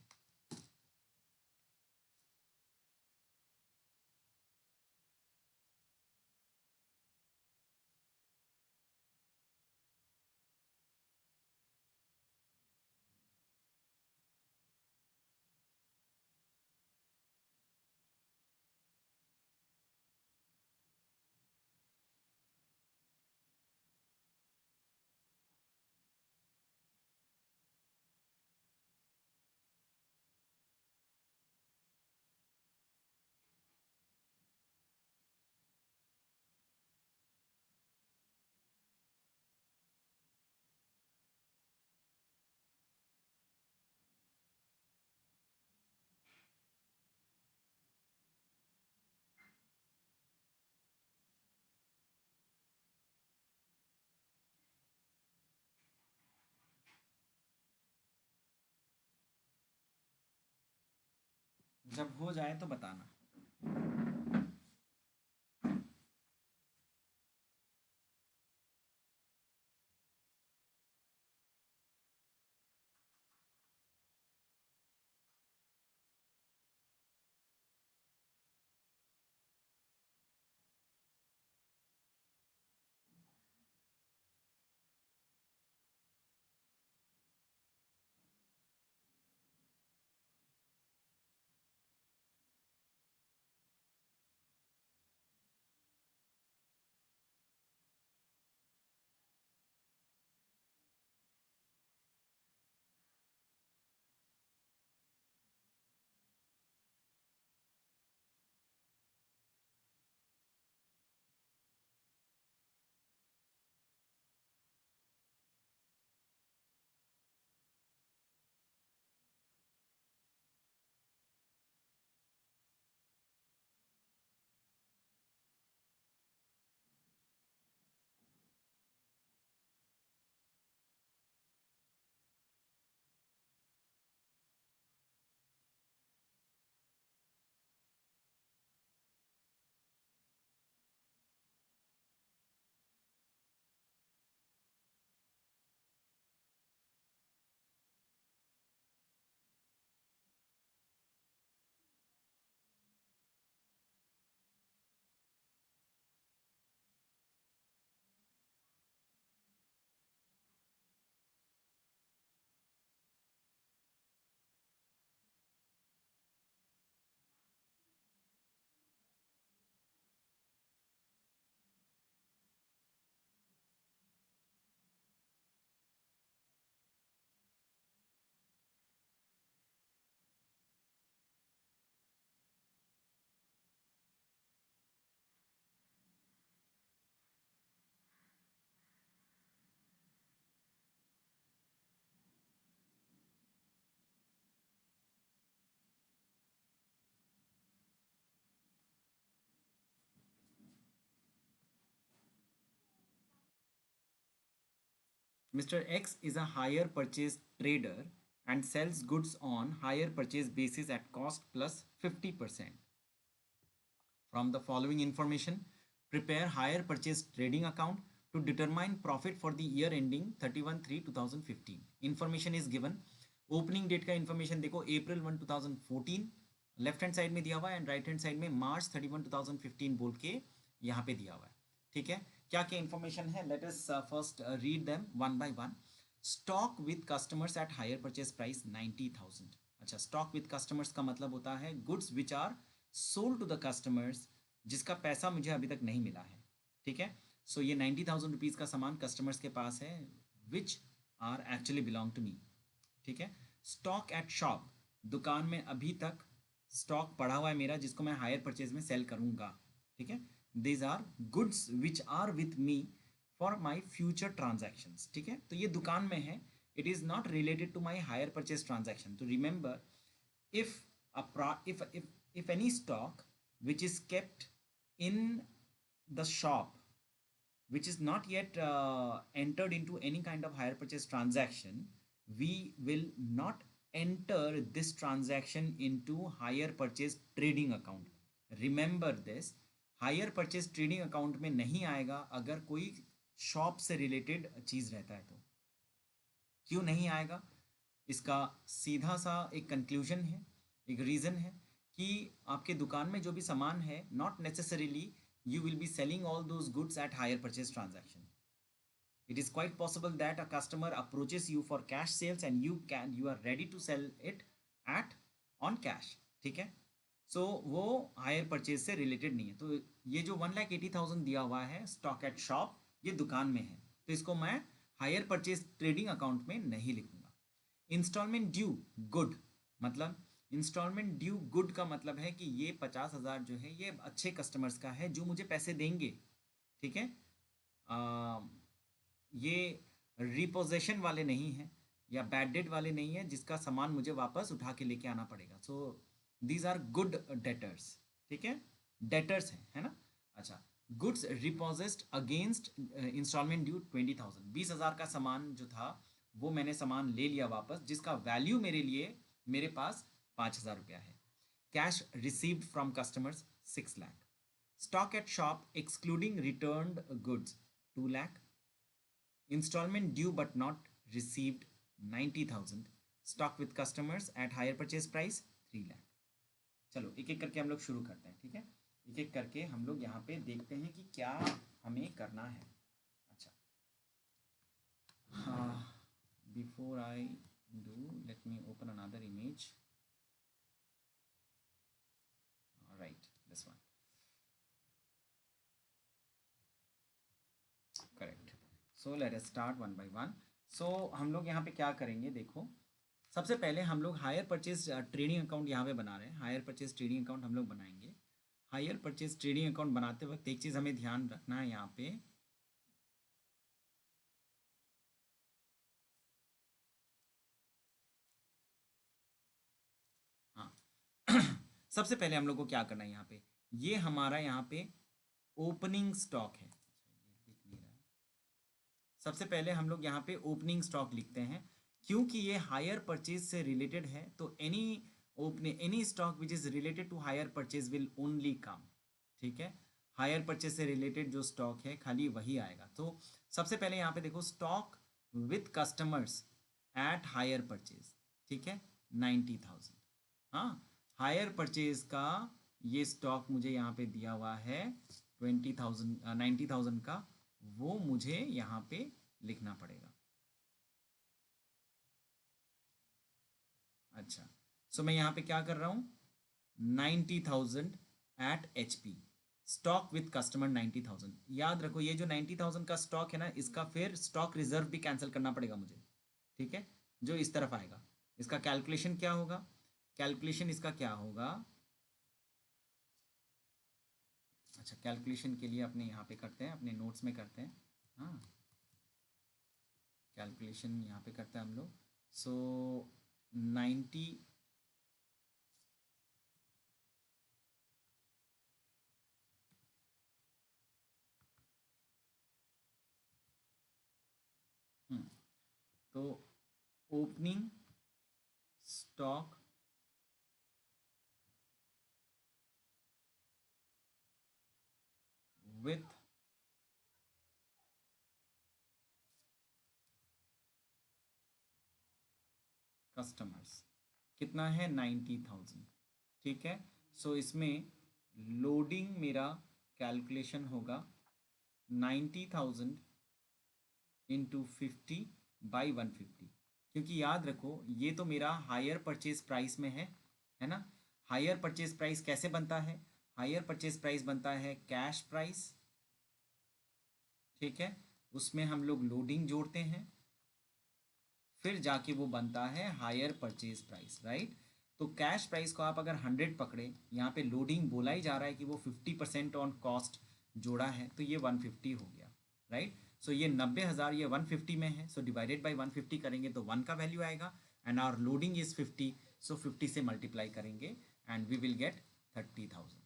जब हो जाए तो बताना। Mr. X is a higher purchase trader and sells goods on higher purchase basis at cost plus 50%. From the following information, prepare higher purchase trading account to determine profit for the year ending 31/3/2015. Information is given. Opening date का information देखो April 1 2014 left hand side में दिया हुआ है and right hand side में March 31 2015 बोल के यहाँ पे दिया हुआ है. ठीक है, क्या क्या इन्फॉर्मेशन है, let us first read them one by one. Stock with customers at hire purchase price 90,000. अच्छा, स्टॉक विद कस्टमर्स का मतलब होता है goods which are sold to the customers, जिसका पैसा मुझे अभी तक नहीं मिला है. ठीक है, सो ये 90,000 रुपीज़ का सामान कस्टमर्स के पास है which are actually belong to me. ठीक है, स्टॉक एट शॉप, दुकान में अभी तक स्टॉक पड़ा हुआ है मेरा जिसको मैं हायर परचेज में सेल करूंगा. ठीक है, these are goods which are with me for my future transactions. ठीक है, तो ये दुकान में है, it is not related to my hire purchase transaction. तो remember, if if any stock which is kept in the shop which is not yet entered into any kind of hire purchase transaction, we will not enter this transaction into hire purchase trading account. Remember this, hire purchase trading account में नहीं आएगा अगर कोई shop से related चीज़ रहता है. तो क्यों नहीं आएगा, इसका सीधा सा एक कंक्लूजन है, एक रीज़न है कि आपके दुकान में जो भी सामान है, not necessarily you will be selling all those goods at higher purchase transaction. It is quite possible that a customer approaches you for cash sales and you are ready to sell it at on cash. ठीक है, सो वो higher purchase से related नहीं है. तो ये जो 1,80,000 दिया हुआ है स्टॉक एट शॉप, ये दुकान में है, तो इसको मैं हायर परचेज ट्रेडिंग अकाउंट में नहीं लिखूंगा. इंस्टॉलमेंट ड्यू गुड, मतलब इंस्टॉलमेंट ड्यू गुड का मतलब है कि ये 50,000 जो है ये अच्छे कस्टमर्स का है जो मुझे पैसे देंगे. ठीक है, ये रिपोजेशन वाले नहीं हैं या बैड डेट वाले नहीं है जिसका सामान मुझे वापस उठा के लेके आना पड़ेगा. So these are good debtors. ठीक है, डेटर्स हैं, है ना. अच्छा, goods repossessed against instalment due 20,000. 20,000 का सामान जो था वो मैंने सामान ले लिया वापस, जिसका वैल्यू मेरे लिए मेरे पास 5,000 रुपया है. Cash received from customers 6 lakh. Stock at shop excluding returned goods 2 lakh. Instalment due but not received 90,000. Stock with customers at hire purchase price 3 lakh. चलो एक एक करके हम लोग शुरू करते हैं. ठीक है, एक एक करके हम लोग यहाँ पे देखते हैं कि क्या हमें करना है. अच्छा, हाँ, before I do let me open another image. Right, this one, correct. So let us start one by one. सो हम लोग यहाँ पे क्या करेंगे, देखो सबसे पहले हम लोग हायर परचेज ट्रेडिंग अकाउंट यहाँ पे बना रहे हैं. हायर परचेज ट्रेडिंग अकाउंट हम लोग बनाएंगे. हायर परचेज ट्रेडिंग अकाउंट बनाते वक्त एक चीज़ हमें ध्यान रखना है यहाँ पे, हाँ सबसे पहले हम लोग को क्या करना है, यहाँ पे ये हमारा यहाँ पे ओपनिंग स्टॉक है. ये दिख नहीं रहा है. सबसे पहले हम लोग यहाँ पे ओपनिंग स्टॉक लिखते हैं क्योंकि ये हायर परचेज से रिलेटेड है. तो any stock which is related to hire purchase will only come. ठीक है, हायर परचेज से रिलेटेड जो स्टॉक है खाली वही आएगा. तो सबसे पहले यहाँ पे देखो stock with customers at hire purchase. ठीक है, 90,000. हाँ, हायर परचेज का ये स्टॉक मुझे यहाँ पे दिया हुआ है 20,000 90,000 का, वो मुझे यहाँ पे लिखना पड़ेगा. अच्छा, सो मैं यहाँ पे क्या कर रहा हूँ, 90,000 at HP. Stock with customer 90,000. याद रखो ये जो 90,000 का स्टॉक है ना, इसका फिर स्टॉक रिजर्व भी कैंसिल करना पड़ेगा मुझे. ठीक है, जो इस तरफ आएगा. इसका कैलकुलेशन क्या होगा, कैलकुलेशन इसका क्या होगा, अच्छा कैलकुलेशन के लिए अपने यहाँ पे करते हैं, अपने नोट्स में करते हैं. हाँ, कैलकुलेशन यहाँ पे करते हैं हम लोग. सो 90 हम्म तो ओपनिंग स्टॉक विथ कस्टमर्स कितना है 90,000। ठीक है, सो इसमें लोडिंग मेरा कैलकुलेशन होगा 90,000 इंटू 50/150, क्योंकि याद रखो ये तो मेरा हायर परचेज प्राइस में है ना। हायर परचेज प्राइस कैसे बनता है? हायर परचेज प्राइस बनता है कैश प्राइस, ठीक है, उसमें हम लोग लोडिंग जोड़ते हैं, फिर जाके वो बनता है हायर परचेज प्राइस, राइट। तो कैश प्राइस को आप अगर 100 पकड़े, यहाँ पे लोडिंग बोला ही जा रहा है कि वो 50% ऑन कॉस्ट जोड़ा है, तो ये 150 हो गया, राइट। सो ये 90,000 ये 150 में है, सो डिवाइडेड बाई 150 करेंगे तो 1 का वैल्यू आएगा, एंड आवर लोडिंग इज 50, सो 50 से मल्टीप्लाई करेंगे एंड वी विल गेट 30,000।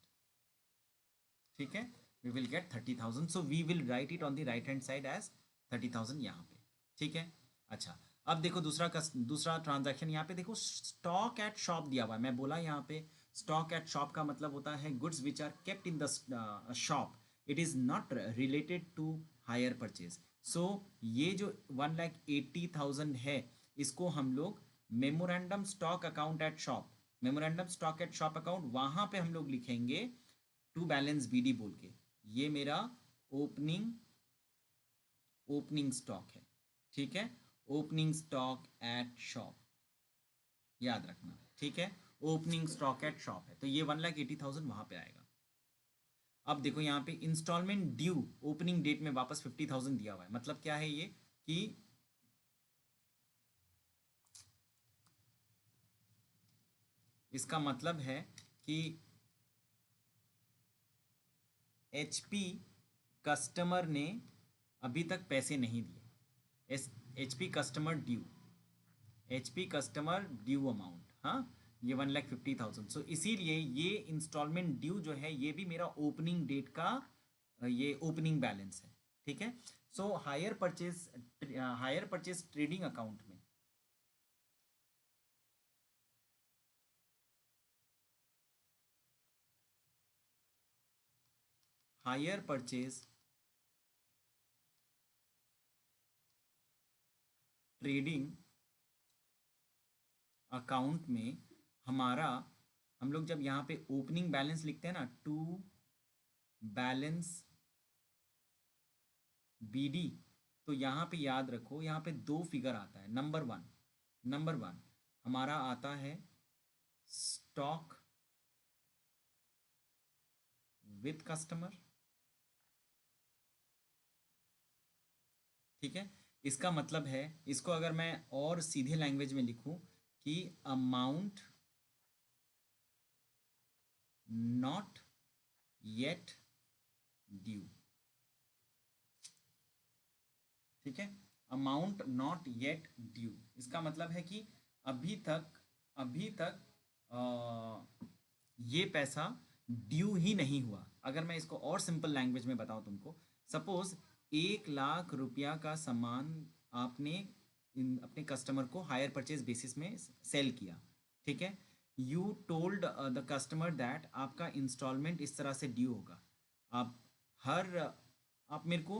ठीक है, we will get 30,000, so we will write it on the right hand side as 30,000 यहाँ पे। ठीक है, अच्छा अब देखो दूसरा ट्रांजैक्शन यहाँ पे देखो, स्टॉक एट शॉप दिया हुआ है। मैं बोला यहाँ पे स्टॉक एट शॉप का मतलब होता है goods which are kept in the shop, it is not related to hire purchase. So ये जो 1,80,000 है, इसको हम लोग memorandum stock account at shop, memorandum stock at shop account, वहाँ पे हम लोग लिखेंगे टू बैलेंस बीडी बोल के। ये मेरा ओपनिंग ओपनिंग स्टॉक है, ठीक है, ओपनिंग स्टॉक एट शॉप, याद रखना, ठीक है, ओपनिंग स्टॉक एट शॉप है, तो ये 1,80,000 वहां पे आएगा। अब देखो यहाँ पे इंस्टॉलमेंट ड्यू ओपनिंग डेट में वापस 50,000 दिया हुआ है, मतलब क्या है ये कि इसका मतलब है कि HP कस्टमर ने अभी तक पैसे नहीं दिए, HP customer due, HP customer due amount, हाँ, ये 1,50,000। सो इसीलिए ये इंस्टॉलमेंट ड्यू जो है ये भी मेरा ओपनिंग डेट का ये ओपनिंग बैलेंस है। ठीक है, so higher purchase trading account में हायर परचेज ट्रेडिंग अकाउंट में हमारा, हम लोग जब यहाँ पे ओपनिंग बैलेंस लिखते हैं ना, टू बैलेंस BD, तो यहाँ पे याद रखो यहाँ पे दो फिगर आता है। नंबर वन हमारा आता है स्टॉक विथ कस्टमर, ठीक है, इसका मतलब है, इसको अगर मैं और सीधे लैंग्वेज में लिखूं कि अमाउंट नॉट येट ड्यू, ठीक है, अमाउंट नॉट येट ड्यू, इसका मतलब है कि अभी तक ये पैसा ड्यू ही नहीं हुआ। अगर मैं इसको और सिंपल लैंग्वेज में बताऊं तुमको, सपोज 1,00,000 रुपया का सामान आपने अपने कस्टमर को हायर परचेज बेसिस में सेल किया, ठीक है, you told the customer that आपका इंस्टॉलमेंट इस तरह से ड्यू होगा। आप हर आप मेरे को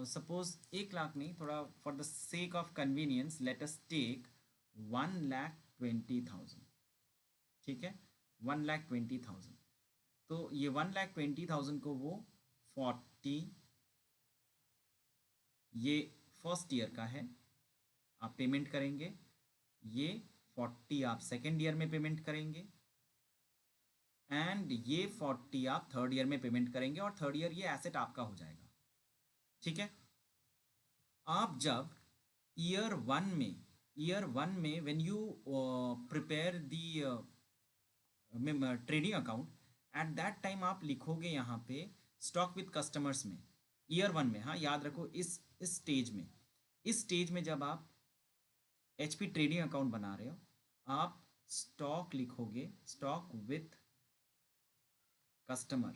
सपोज 1,00,000 नहीं, थोड़ा for the sake of convenience let us take 1,20,000, ठीक है, 1,20,000। तो ये 1,20,000 को वो 40, ये फर्स्ट ईयर का है, आप पेमेंट करेंगे, ये 40 आप सेकेंड ईयर में पेमेंट करेंगे, एंड ये 40 आप थर्ड ईयर में पेमेंट करेंगे, और थर्ड ईयर ये एसेट आपका हो जाएगा। ठीक है, आप जब ईयर वन में when you prepare the trading account, at that time आप लिखोगे यहाँ पे स्टॉक विद कस्टमर्स में, ईयर 1 में, हाँ याद रखो, इस स्टेज में जब आप HP ट्रेडिंग अकाउंट बना रहे हो, आप स्टॉक लिखोगे, स्टॉक विथ कस्टमर,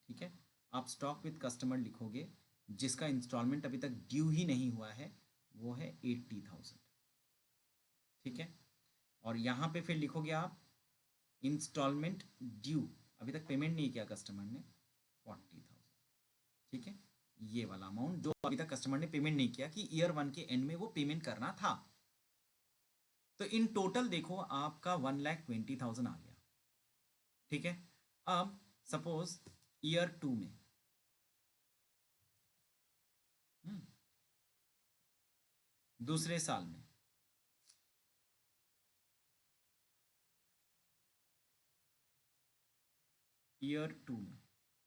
ठीक है, आप स्टॉक विथ कस्टमर लिखोगे जिसका इंस्टॉलमेंट अभी तक ड्यू ही नहीं हुआ है, वो है 80,000। ठीक है, और यहाँ पे फिर लिखोगे आप इंस्टॉलमेंट ड्यू, अभी तक पेमेंट नहीं किया कस्टमर ने, 40,000। ठीक है, ये वाला अमाउंट जो अभी तक कस्टमर ने पेमेंट नहीं किया कि ईयर 1 के एंड में वो पेमेंट करना था। तो इन टोटल देखो आपका 1,20,000 आ गया। ठीक है, अब सपोज ईयर 2 में दूसरे साल में ईयर 2 में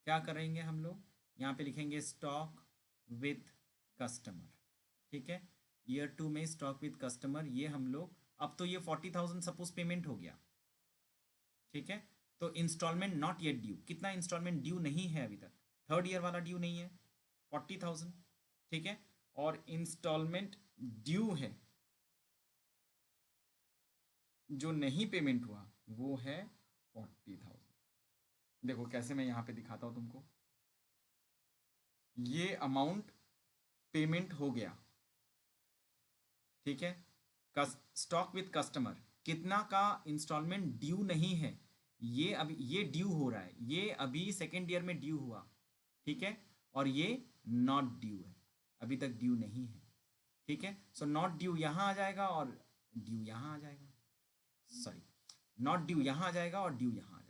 क्या करेंगे हम लोग, यहाँ पे लिखेंगे स्टॉक विथ कस्टमर। ठीक है, ईयर 2 में स्टॉक विथ कस्टमर, ये हम लोग, अब तो ये 40,000 सपोज पेमेंट हो गया। ठीक है, तो इंस्टॉलमेंट नॉट येट ड्यू, कितना इंस्टॉलमेंट ड्यू नहीं है अभी तक, थर्ड ईयर वाला ड्यू नहीं है, 40,000। ठीक है, और इंस्टॉलमेंट ड्यू है जो नहीं पेमेंट हुआ वो है 40,000। देखो कैसे मैं यहाँ पे दिखाता हूँ तुमको, ये अमाउंट पेमेंट हो गया। ठीक है, स्टॉक विथ कस्टमर कितना का इंस्टॉलमेंट ड्यू नहीं है, ये अभी ये ड्यू हो रहा है, ये अभी सेकेंड ईयर में ड्यू हुआ। ठीक है, और ये नॉट ड्यू है, अभी तक ड्यू नहीं है। ठीक है, सो नॉट ड्यू यहाँ आ जाएगा और ड्यू यहाँ आ जाएगा, सॉरी नॉट ड्यू यहाँ आ जाएगा और ड्यू यहाँ आ जाएगा।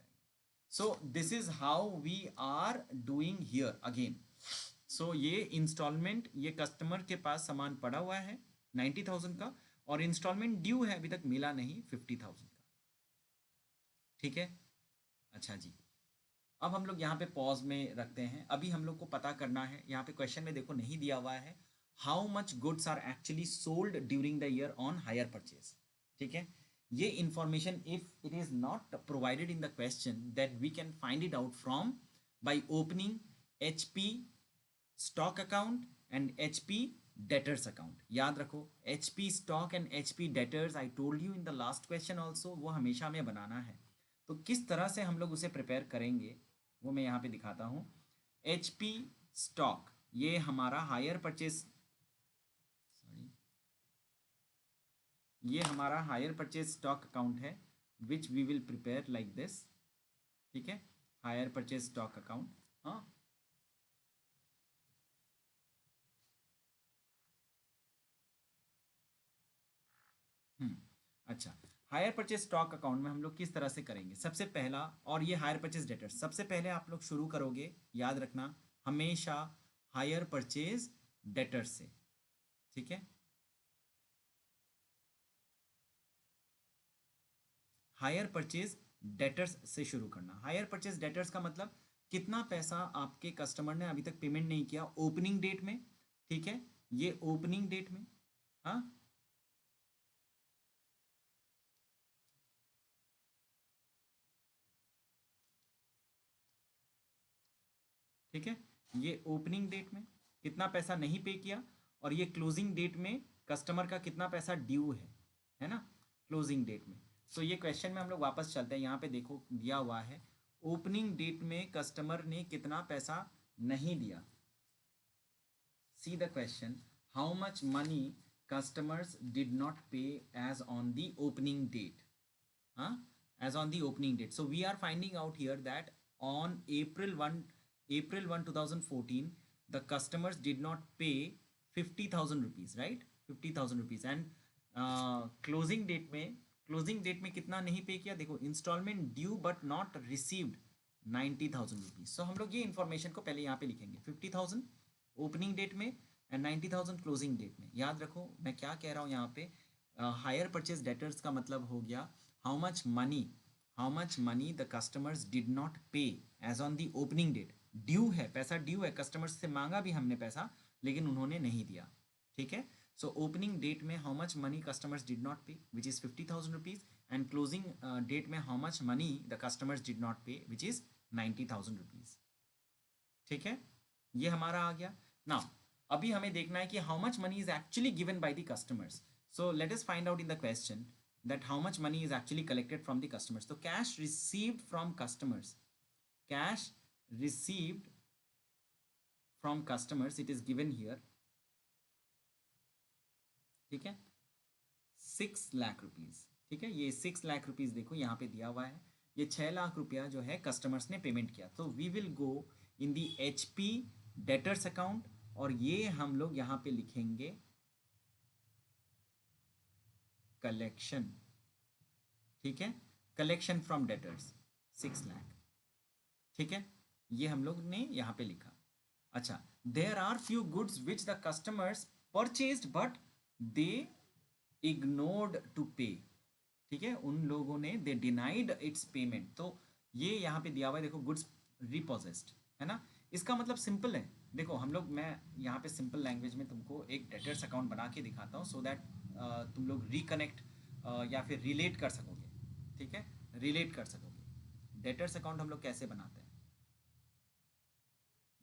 So this is how we are doing here again. So ये इंस्टॉलमेंट, ये कस्टमर के पास सामान पड़ा हुआ है 90,000 का, और इंस्टॉलमेंट ड्यू है अभी तक मिला नहीं 50,000 का। ठीक है, अच्छा जी, अब हम लोग यहाँ पे पॉज में रखते हैं। अभी हम लोग को पता करना है, यहाँ पे क्वेश्चन में देखो नहीं दिया हुआ है, how much goods are actually sold during the year on hire purchase. ठीक है, ये information if it is not provided in the question that we can find it out from by opening HP stock account and HP debtors account. याद रखो HP stock and HP debtors, I told you in the last question also, वो हमेशा हमें बनाना है। तो किस तरह से हम लोग उसे प्रिपेयर करेंगे वो मैं यहाँ पे दिखाता हूँ। HP स्टॉक, ये हमारा हायर परचेज, सॉरी ये हमारा हायर परचेज स्टॉक अकाउंट है which we will prepare like this. ठीक है, हायर परचेज स्टॉक अकाउंट। हाँ, अच्छा, हायर परचेज स्टॉक अकाउंट में हम लोग किस तरह से करेंगे, सबसे पहला, और ये हायर परचेज डेटर, सबसे पहले आप लोग शुरू करोगे, याद रखना हमेशा हायर परचेज डेटर से। ठीक है, हायर परचेज डेटर्स से शुरू करना। हायर परचेज डेटर्स का मतलब कितना पैसा आपके कस्टमर ने अभी तक पेमेंट नहीं किया ओपनिंग डेट में। ठीक है, ये ओपनिंग डेट में, हाँ, ठीक है, ये ओपनिंग डेट में कितना पैसा नहीं पे किया, और ये क्लोजिंग डेट में कस्टमर का कितना पैसा ड्यू है ना, क्लोजिंग डेट में। तो ये क्वेश्चन में हम लोग वापस चलते हैं, यहाँ पे देखो दिया हुआ है ओपनिंग डेट में कस्टमर ने कितना पैसा नहीं दिया। See the question, how much money customers did not pay as on the opening date, huh? As on the opening date. So we are finding out here that on April 1 2014 the customers did not pay 50,000 rupees, right, 50,000 rupees, and closing date में कितना नहीं पे किया, देखो instalment due but not received 90,000 rupees. So हम लोग ये information को पहले यहाँ पे लिखेंगे, 50,000 ओपनिंग डेट में एंड 90,000 क्लोजिंग डेट में। याद रखो मैं क्या कह रहा हूँ यहाँ पे, हायर परचेज डेटर्स का मतलब हो गया how much money the customers did not pay as on the opening date. Due है, पैसा ड्यू है, कस्टमर्स से मांगा भी हमने पैसा लेकिन उन्होंने नहीं दिया। ठीक है, सो ओपनिंग डेट में how much money customers did not pay which is 50,000 rupees, and closing date में how much money the customers did not pay which is 90,000 rupees. ठीक है, ये हमारा आ गया। नाउ अभी हमें देखना है कि how much money is actually given by the customers. So let us find out in the question that how much money is actually collected from the customers. So cash received from customers, cash received from customers, it is given here, ठीक है, 6 lakh rupees. ठीक है, ये 6 lakh rupees देखो यहाँ पे दिया हुआ है, ये 6 लाख रुपया जो है कस्टमर्स ने पेमेंट किया। तो we will go in the HP debtors account, और ये हम लोग यहाँ पे लिखेंगे कलेक्शन। ठीक है, कलेक्शन फ्रॉम डेटर्स 6 लाख। ठीक है, ये हम लोग ने यहाँ पे लिखा। अच्छा, there are few goods which the customers purchased but they ignored to pay. ठीक है, उन लोगों ने दे डिनाइड इट्स पेमेंट। तो ये यहाँ पे दिया हुआ है, देखो गुड्स रिपोजेस्ड है ना। इसका मतलब सिंपल है, देखो हम लोग, मैं यहाँ पे सिंपल लैंग्वेज में तुमको एक डेटर्स अकाउंट बना के दिखाता हूँ, सो दैट तुम लोग रिकनेक्ट या फिर रिलेट कर सकोगे। ठीक है, रिलेट कर सकोगे। डेटर्स अकाउंट हम लोग कैसे बनाते हैं?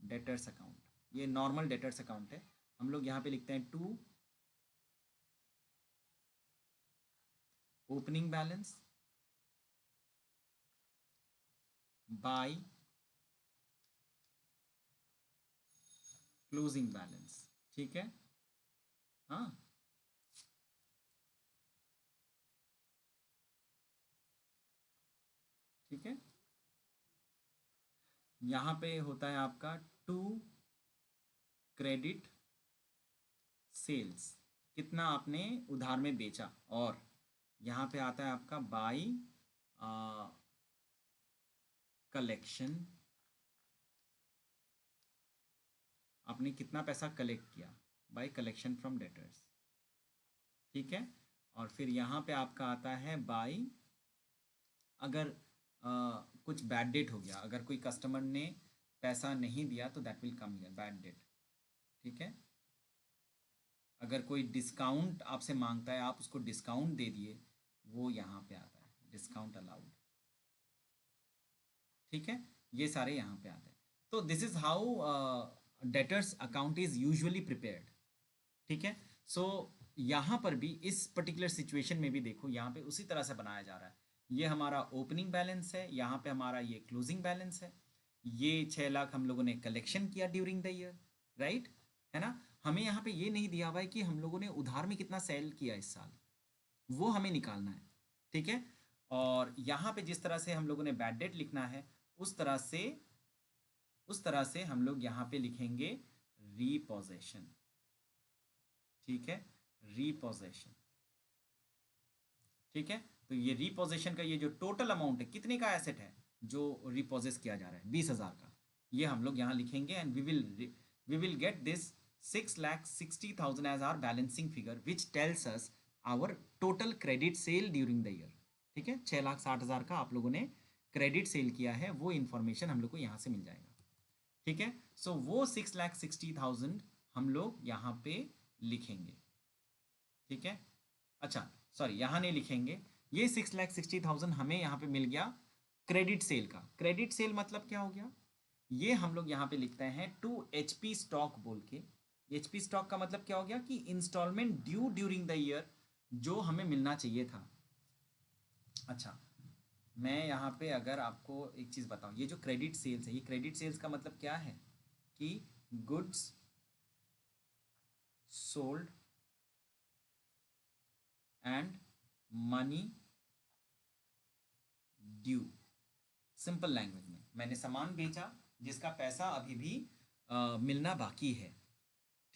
डेटर्स अकाउंट, ये नॉर्मल डेटर्स अकाउंट है। हम लोग यहाँ पे लिखते हैं to opening balance by closing balance. ठीक है, हाँ, ठीक है। यहाँ पे होता है आपका टू क्रेडिट सेल्स, कितना आपने उधार में बेचा, और यहाँ पे आता है आपका बाई कलेक्शन, आपने कितना पैसा कलेक्ट किया, बाई कलेक्शन फ्रॉम डेटर्स। ठीक है, और फिर यहाँ पे आपका आता है बाई, अगर कुछ बैड डेट हो गया, अगर कोई कस्टमर ने पैसा नहीं दिया तो that will come here bad debt. ठीक है, अगर कोई डिस्काउंट आपसे मांगता है, आप उसको डिस्काउंट दे दिए, वो यहाँ पे आता है डिस्काउंट अलाउड। ठीक है, ये सारे यहाँ पे आते हैं। तो this is how debtors account is usually prepared. ठीक है, सो यहाँ पर भी इस पर्टिकुलर सिचुएशन में भी देखो, यहाँ पे उसी तरह से बनाया जा रहा है। ये हमारा ओपनिंग बैलेंस है, यहाँ पे हमारा ये क्लोजिंग बैलेंस है। ये 6 लाख हम लोगों ने कलेक्शन किया ड्यूरिंग द ईयर, राइट, है ना। हमें यहाँ पे ये नहीं दिया हुआ है कि हम लोगों ने उधार में कितना सेल किया इस साल, वो हमें निकालना है। ठीक है, और यहाँ पे जिस तरह से हम लोगों ने बैड डेट लिखना है, उस तरह से हम लोग यहाँ पे लिखेंगे रीपोजेशन। ठीक है, रीपोजेशन। ठीक है, तो ये रीपोजेशन का ये जो टोटल अमाउंट है, कितने का एसेट है जो रिपोजेस किया जा रहा है, 20,000 का, ये हम लोग यहाँ लिखेंगे, and we will get this 6,60,000 as our balancing figure which tells us our total credit sale during the year. ठीक है, 6,60,000 का आप लोगों ने क्रेडिट सेल किया है, वो इन्फॉर्मेशन हम लोग को यहाँ से मिल जाएगा। ठीक है, सो वो 6,60,000 हम लोग यहाँ पे लिखेंगे। ठीक है, अच्छा सॉरी, यहाँ नहीं लिखेंगे, ये 6,60,000 हमें यहाँ पे मिल गया क्रेडिट सेल का। क्रेडिट सेल मतलब क्या हो गया, ये हम लोग यहाँ पे लिखते हैं टू HP स्टॉक बोल के। HP स्टॉक का मतलब क्या हो गया कि instalment due during the year, जो हमें मिलना चाहिए था। अच्छा, मैं यहाँ पे अगर आपको एक चीज़ बताऊँ, ये जो क्रेडिट सेल्स है, ये क्रेडिट सेल्स का मतलब क्या है कि goods sold and money due. Simple language में, मैंने सामान बेचा जिसका पैसा अभी भी मिलना बाकी है।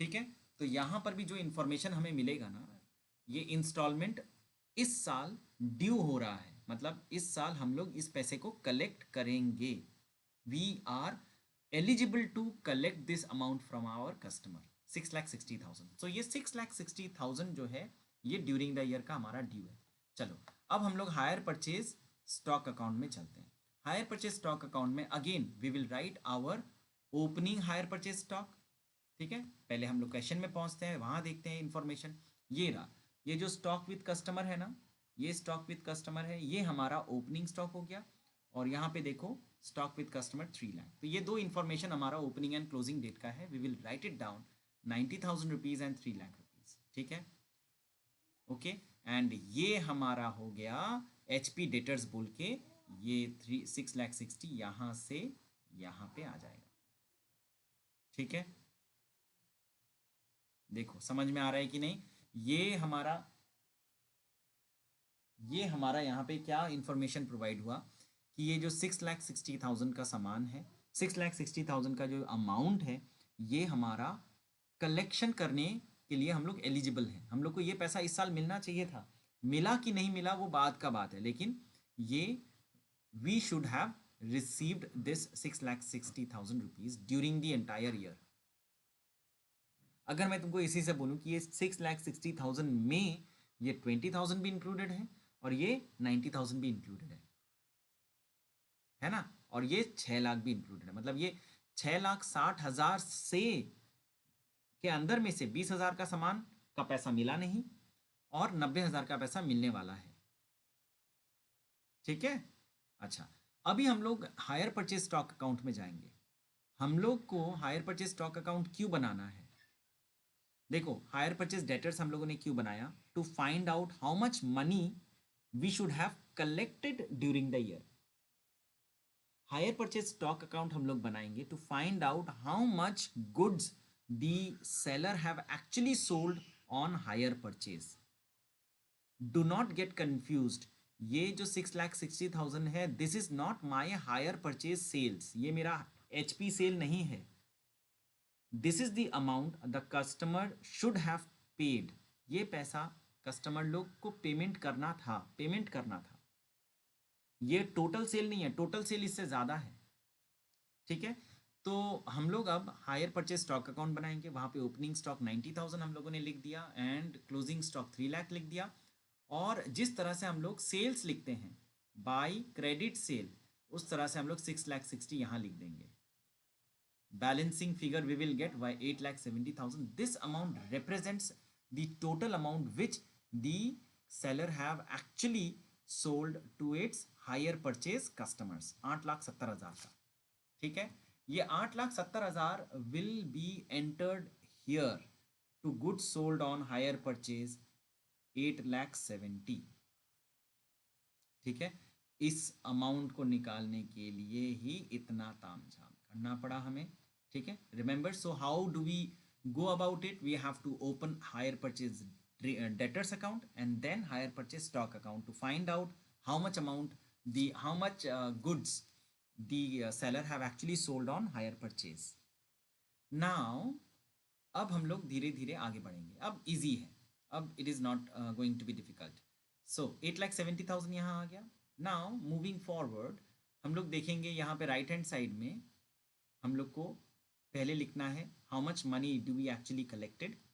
ठीक है, तो यहाँ पर भी जो इन्फॉर्मेशन हमें मिलेगा ना, ये इंस्टॉलमेंट इस साल ड्यू हो रहा है, मतलब इस साल हम लोग इस पैसे को कलेक्ट करेंगे। We are eligible to collect this amount from our customer 6,60,000। So ये 6,60,000 जो है, ये ड्यूरिंग द ईयर का हमारा ड्यू है। चलो, अब हम लोग हायर परचेज स्टॉक अकाउंट में चलते हैं। हायर परचेज स्टॉक अकाउंट में again we will write our opening hire purchase stock. ठीक है, पहले हम लोग क्वेश्चन में पहुंचते हैं, वहां देखते हैं इन्फॉर्मेशन। ये रहा, ये जो स्टॉक विद कस्टमर है ना, ये स्टॉक विद कस्टमर है, ये हमारा ओपनिंग स्टॉक हो गया। और यहाँ पे देखो स्टॉक विद कस्टमर 3 लाख। तो ये दो इन्फॉर्मेशन हमारा ओपनिंग एंड क्लोजिंग डेट का है। We will write it down 90,000 rupees and 3 lakh rupees. ठीक है, ओके, एंड ये हमारा हो गया HP डेटर्स बोल के, ये 6,60,000 यहाँ से यहाँ पे आ जाएगा। ठीक है, देखो समझ में आ रहा है कि नहीं, ये हमारा यहाँ पे क्या इंफॉर्मेशन प्रोवाइड हुआ कि ये जो 6,60,000 का सामान है, 6,60,000 का जो अमाउंट है, ये हमारा कलेक्शन करने के लिए हम लोग एलिजिबल हैं। हम लोग को ये पैसा इस साल मिलना चाहिए था, मिला कि नहीं मिला वो बात का बात है, लेकिन ये we should have received this 6,60,000 rupees during the entire year. अगर मैं तुमको इसी से बोलूं कि ये 6,60,000 में ये 20,000 भी इंक्लूडेड है और ये 90,000 भी इंक्लूडेड है ना, और ये 6 लाख भी इंक्लूडेड है, मतलब ये 6,60,000 से के अंदर में से 20,000 का सामान का पैसा मिला नहीं और 90,000 का पैसा मिलने वाला है। ठीक है। अच्छा, अभी हम लोग हायर परचेज स्टॉक अकाउंट में जाएंगे। हम लोग को हायर परचेज स्टॉक अकाउंट क्यों बनाना है? देखो, हायर परचेज डेटर्स हम लोगों ने क्यों बनाया? To find out how much money we should have collected during the year. Hire purchase stock account हम लोग बनाएंगे to find out how much goods the seller have actually sold on hire purchase. Do not get confused, ये जो 6,60,000 है, this is not my hire purchase sales, ये मेरा HP sale नहीं है। This is the amount the customer should have paid, ये पैसा customer लोग को पेमेंट करना था। ये टोटल सेल नहीं है, टोटल सेल इससे ज़्यादा है। ठीक है, तो हम लोग अब हायर परचेज स्टॉक अकाउंट बनाएंगे। वहाँ पे ओपनिंग स्टॉक 90,000 हम लोगों ने लिख दिया एंड क्लोजिंग स्टॉक 3 लाख लिख दिया। और जिस तरह से हम लोग सेल्स लिखते हैं बाय क्रेडिट सेल, उस तरह से हम लोग 6,60,000 यहाँ लिख देंगे। Balancing figure we will get by 8,70,000. This amount represents the total amount which the seller have actually sold to its higher purchase customers. 8,70,000 का। ठीक है, ये 8,70,000 will be entered here to goods sold on higher purchase 8,70,000। ठीक है, इस amount को निकालने के लिए ही इतना तामझाम करना पड़ा हमें। ठीक है, remember, so how do we go about it? We have to open hire purchase debtors account and then higher purchase stock account to find out how much amount how much goods the seller have actually sold on higher purchase. Now अब हम लोग धीरे धीरे आगे बढ़ेंगे। अब easy है, अब it is not going to be difficult. So 8,70,000 यहाँ आ गया। नाउ मूविंग फॉरवर्ड हम लोग देखेंगे यहाँ पे राइट हैंड साइड में हम लोग को पहले लिखना है how much money do we actually collected.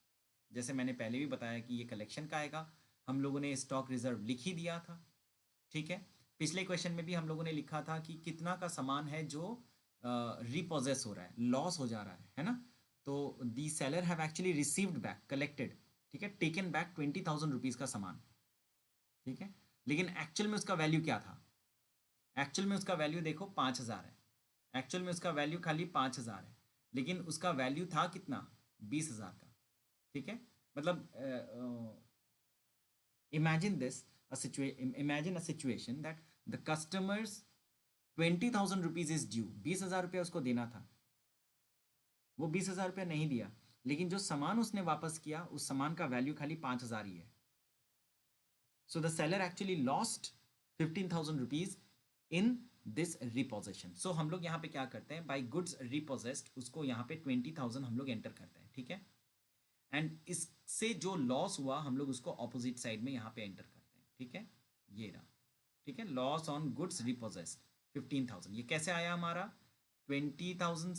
जैसे मैंने पहले भी बताया कि ये कलेक्शन का आएगा, हम लोगों ने स्टॉक रिजर्व लिख ही दिया था। ठीक है, पिछले क्वेश्चन में भी हम लोगों ने लिखा था कि कितना का सामान है जो रिपोजेस हो रहा है, लॉस हो जा रहा है ना। तो the seller have actually received back, collected, ठीक है, टेकन बैक 20,000 रुपीज़ का सामान। ठीक है, लेकिन एक्चुअल में उसका वैल्यू क्या था? एक्चुअल में उसका वैल्यू देखो 5,000 है। एक्चुअल में उसका वैल्यू खाली 5,000 है, लेकिन उसका वैल्यू था कितना? 20,000 का। ठीक है, मतलब imagine imagine a situation that the customers 20,000 rupees is due, 20,000 रुपया उसको देना था, वो 20,000 रुपया नहीं दिया, लेकिन जो सामान उसने वापस किया उस सामान का वैल्यू खाली 5,000 ही है। So the seller actually lost 15,000 rupees in this repossession. So हम लोग यहाँ पे क्या करते हैं, बाई गुड्स रिपोजेस्ड उसको यहाँ पे 20,000 हम लोग एंटर करते हैं। ठीक है, एंड इससे जो लॉस हुआ हम लोग उसको ऑपोजिट साइड में यहाँ पे एंटर करते हैं। ठीक है, ये रहा। ठीक है, लॉस ऑन गुड्स रिपोजेस्ड 15,000। ये कैसे आया हमारा? 20,000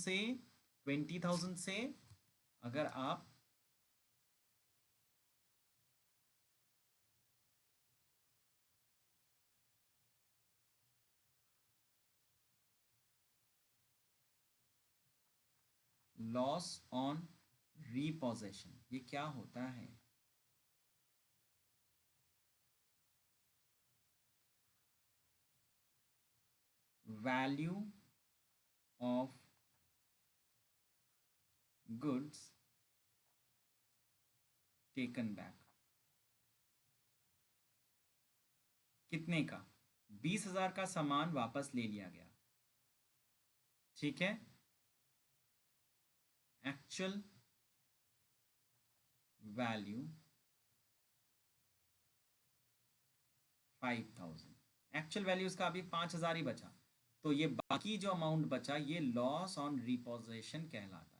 से अगर आप लॉस ऑन रिपोजेशन, ये क्या होता है? Value of goods taken back. कितने का? 20,000 का सामान वापस ले लिया गया। ठीक है, एक्चुअल वैल्यू 5000, एक्चुअल वैल्यू इसका अभी 5000 ही बचा, तो ये बाकी जो अमाउंट बचा ये लॉस ऑन रिपोजिशन कहलाता है।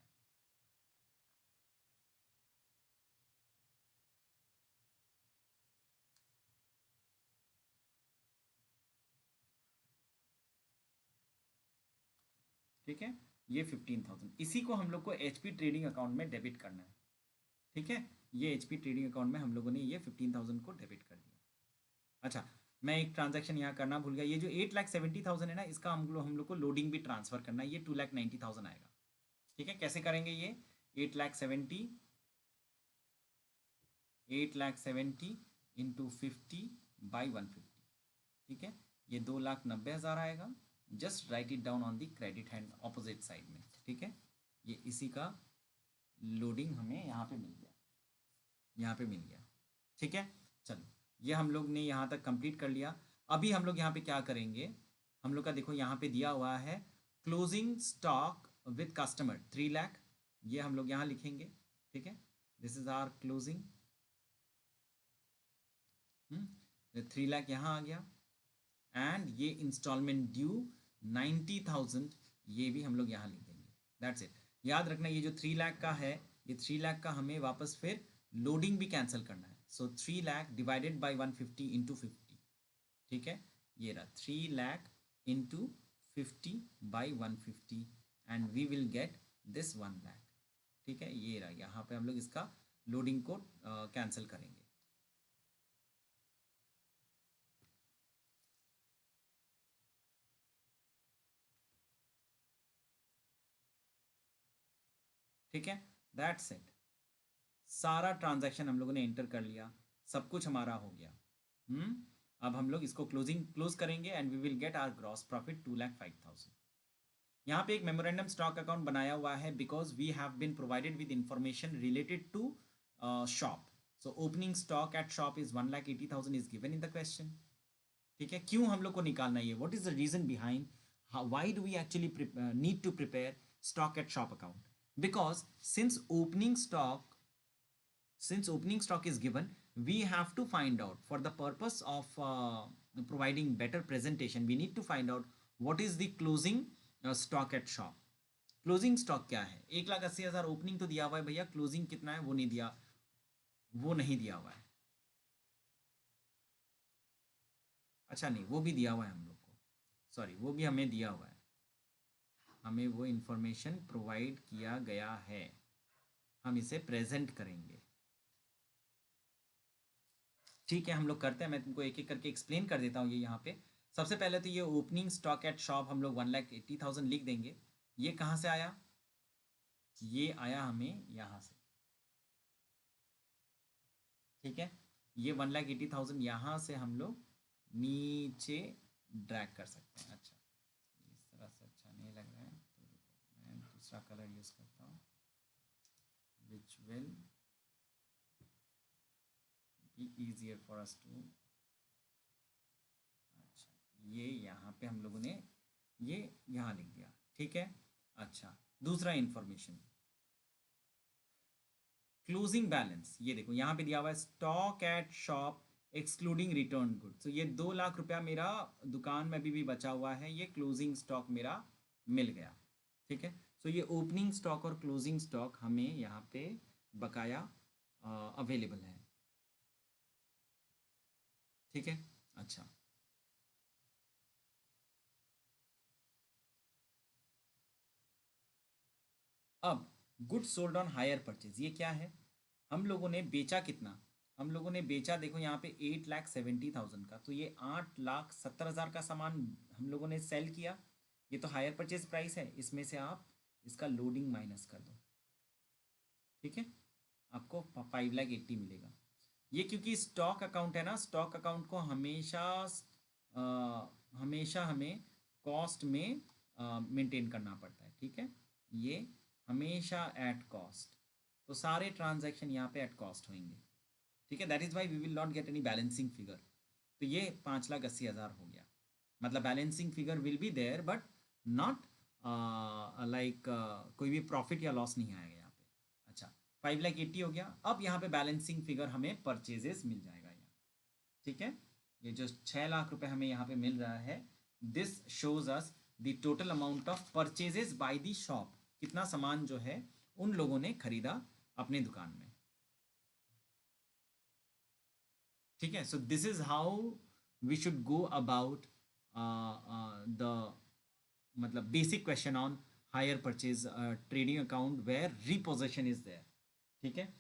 ठीक है, ये 15,000, इसी को हम लोग को एचपी ट्रेडिंग अकाउंट में डेबिट करना है। ठीक है, ये एचपी ट्रेडिंग अकाउंट में हम लोगों ने ये 15,000 को डेबिट कर दिया। अच्छा, मैं एक ट्रांजैक्शन यहाँ करना भूल गया, ये जो 8,70,000 है ना, इसका हम लोग को लोडिंग भी ट्रांसफर करना है, ये 2,90,000 आएगा। ठीक है, कैसे करेंगे ये 8,70 इंटू 50/150। ठीक है, ये 2,90,000 आएगा। Just right it down on the credit hand opposite side में। ठीक है, ये इसी का लोडिंग हमें यहाँ पे मिल गया, यहाँ पे मिल गया। ठीक है, चलो ये हम लोग ने यहाँ तक कंप्लीट कर लिया। अभी हम लोग यहाँ पे क्या करेंगे, हम लोग का देखो यहाँ पे दिया हुआ है closing stock with customer 3 lakh, ये हम लोग यहाँ लिखेंगे। ठीक है, this is our closing, 3 lakh यहाँ आ गया। एंड ये इंस्टॉलमेंट ड्यू 90,000, ये भी हम लोग यहाँ लिख देंगे। That's it. याद रखना ये जो 3 लाख का है, ये 3 लाख का हमें वापस फिर लोडिंग भी कैंसिल करना है। So 3 lakh divided by 150 into 50। ठीक है, ये रहा 3 lakh into 50/150 and we will get this 1 lakh. ठीक है, ये रहा, यहाँ पे हम लोग इसका लोडिंग को कैंसिल करेंगे। ठीक है, दैट्स इट। सारा ट्रांजैक्शन हम लोगों ने एंटर कर लिया, सब कुछ हमारा हो गया। अब हम लोग इसको क्लोज करेंगे and we will get our gross profit 2,05,000। यहाँ पे एक मेमोरेंडम स्टॉक अकाउंट बनाया हुआ है because we have been provided with information related to shop. So opening stock at shop is 1,80,000 is given in the question. ठीक है, क्यों हम लोग को निकालना है ये, what is the reason behind, why do we actually need to prepare stock at shop account? Because since opening stock is given, we have to find out, for the purpose of providing better presentation, we need to find out what is the closing stock at shop. Closing stock क्या है? 1,80,000 opening तो दिया हुआ है भैया, closing कितना है वो नहीं दिया, वो नहीं दिया हुआ है। अच्छा नहीं, वो भी दिया हुआ है हम लोग को, सॉरी वो भी हमें दिया हुआ है, हमें वो इंफॉर्मेशन प्रोवाइड किया गया है, हम इसे प्रेजेंट करेंगे। ठीक है, हम लोग करते हैं, मैं तुमको एक एक करके एक्सप्लेन कर देता हूँ। ये यहाँ पे सबसे पहले तो ये ओपनिंग स्टॉक एट शॉप हम लोग 1,80,000 लिख देंगे। ये कहाँ से आया? ये आया हमें यहाँ से। ठीक है, ये 1,80,000 यहाँ से हम लोग नीचे ड्रैग कर सकते हैं। अच्छा, इस तरह से अच्छा नहीं लग रहा है, तो देखो मैं दूसरा कलर यूज़ करता हूँ, which will be easier for us to. अच्छा, ये यहाँ पे हम लोगों ने ये यहाँ लिख दिया। ठीक है, अच्छा दूसरा इंफॉर्मेशन, क्लोजिंग बैलेंस, ये देखो यहाँ पे दिया हुआ है stock at shop excluding return good. तो ये 2 लाख रुपया मेरा दुकान में भी बचा हुआ है, ये क्लोजिंग स्टॉक मेरा मिल गया। ठीक है, सो ये ओपनिंग स्टॉक और क्लोजिंग स्टॉक हमें यहाँ पे बकाया अवेलेबल है। ठीक है, अच्छा अब goods sold on hire purchase, ये क्या है? हम लोगों ने बेचा कितना? हम लोगों ने बेचा देखो यहाँ पे 8,70,000 का, तो ये 8,70,000 का सामान हम लोगों ने सेल किया। ये तो हायर परचेज प्राइस है, इसमें से आप इसका लोडिंग माइनस कर दो। ठीक है, आपको 5,80,000 मिलेगा। ये क्योंकि स्टॉक अकाउंट है ना, स्टॉक अकाउंट को हमेशा हमेशा हमें कॉस्ट में मेंटेन करना पड़ता है। ठीक है, ये हमेशा एट कॉस्ट, तो सारे ट्रांजैक्शन यहाँ पे एट कॉस्ट होंगे। ठीक है, that is why we will not get any balancing figure. तो ये 5,80,000 हो गया, मतलब balancing figure will be there but not like कोई भी प्रॉफिट या लॉस नहीं आएगा यहाँ पे। अच्छा, 5,80,000 हो गया। अब यहाँ पे बैलेंसिंग फिगर हमें परचेजेस मिल जाएगा यहाँ। ठीक है, ये जो 6 लाख रुपए हमें यहाँ पे मिल रहा है, this shows us the total amount of purchases by the shop, कितना सामान जो है उन लोगों ने खरीदा अपने दुकान में। ठीक है, so this is how we should go about the मतलब basic question on hire purchase trading account where repossession is there. ठीक है,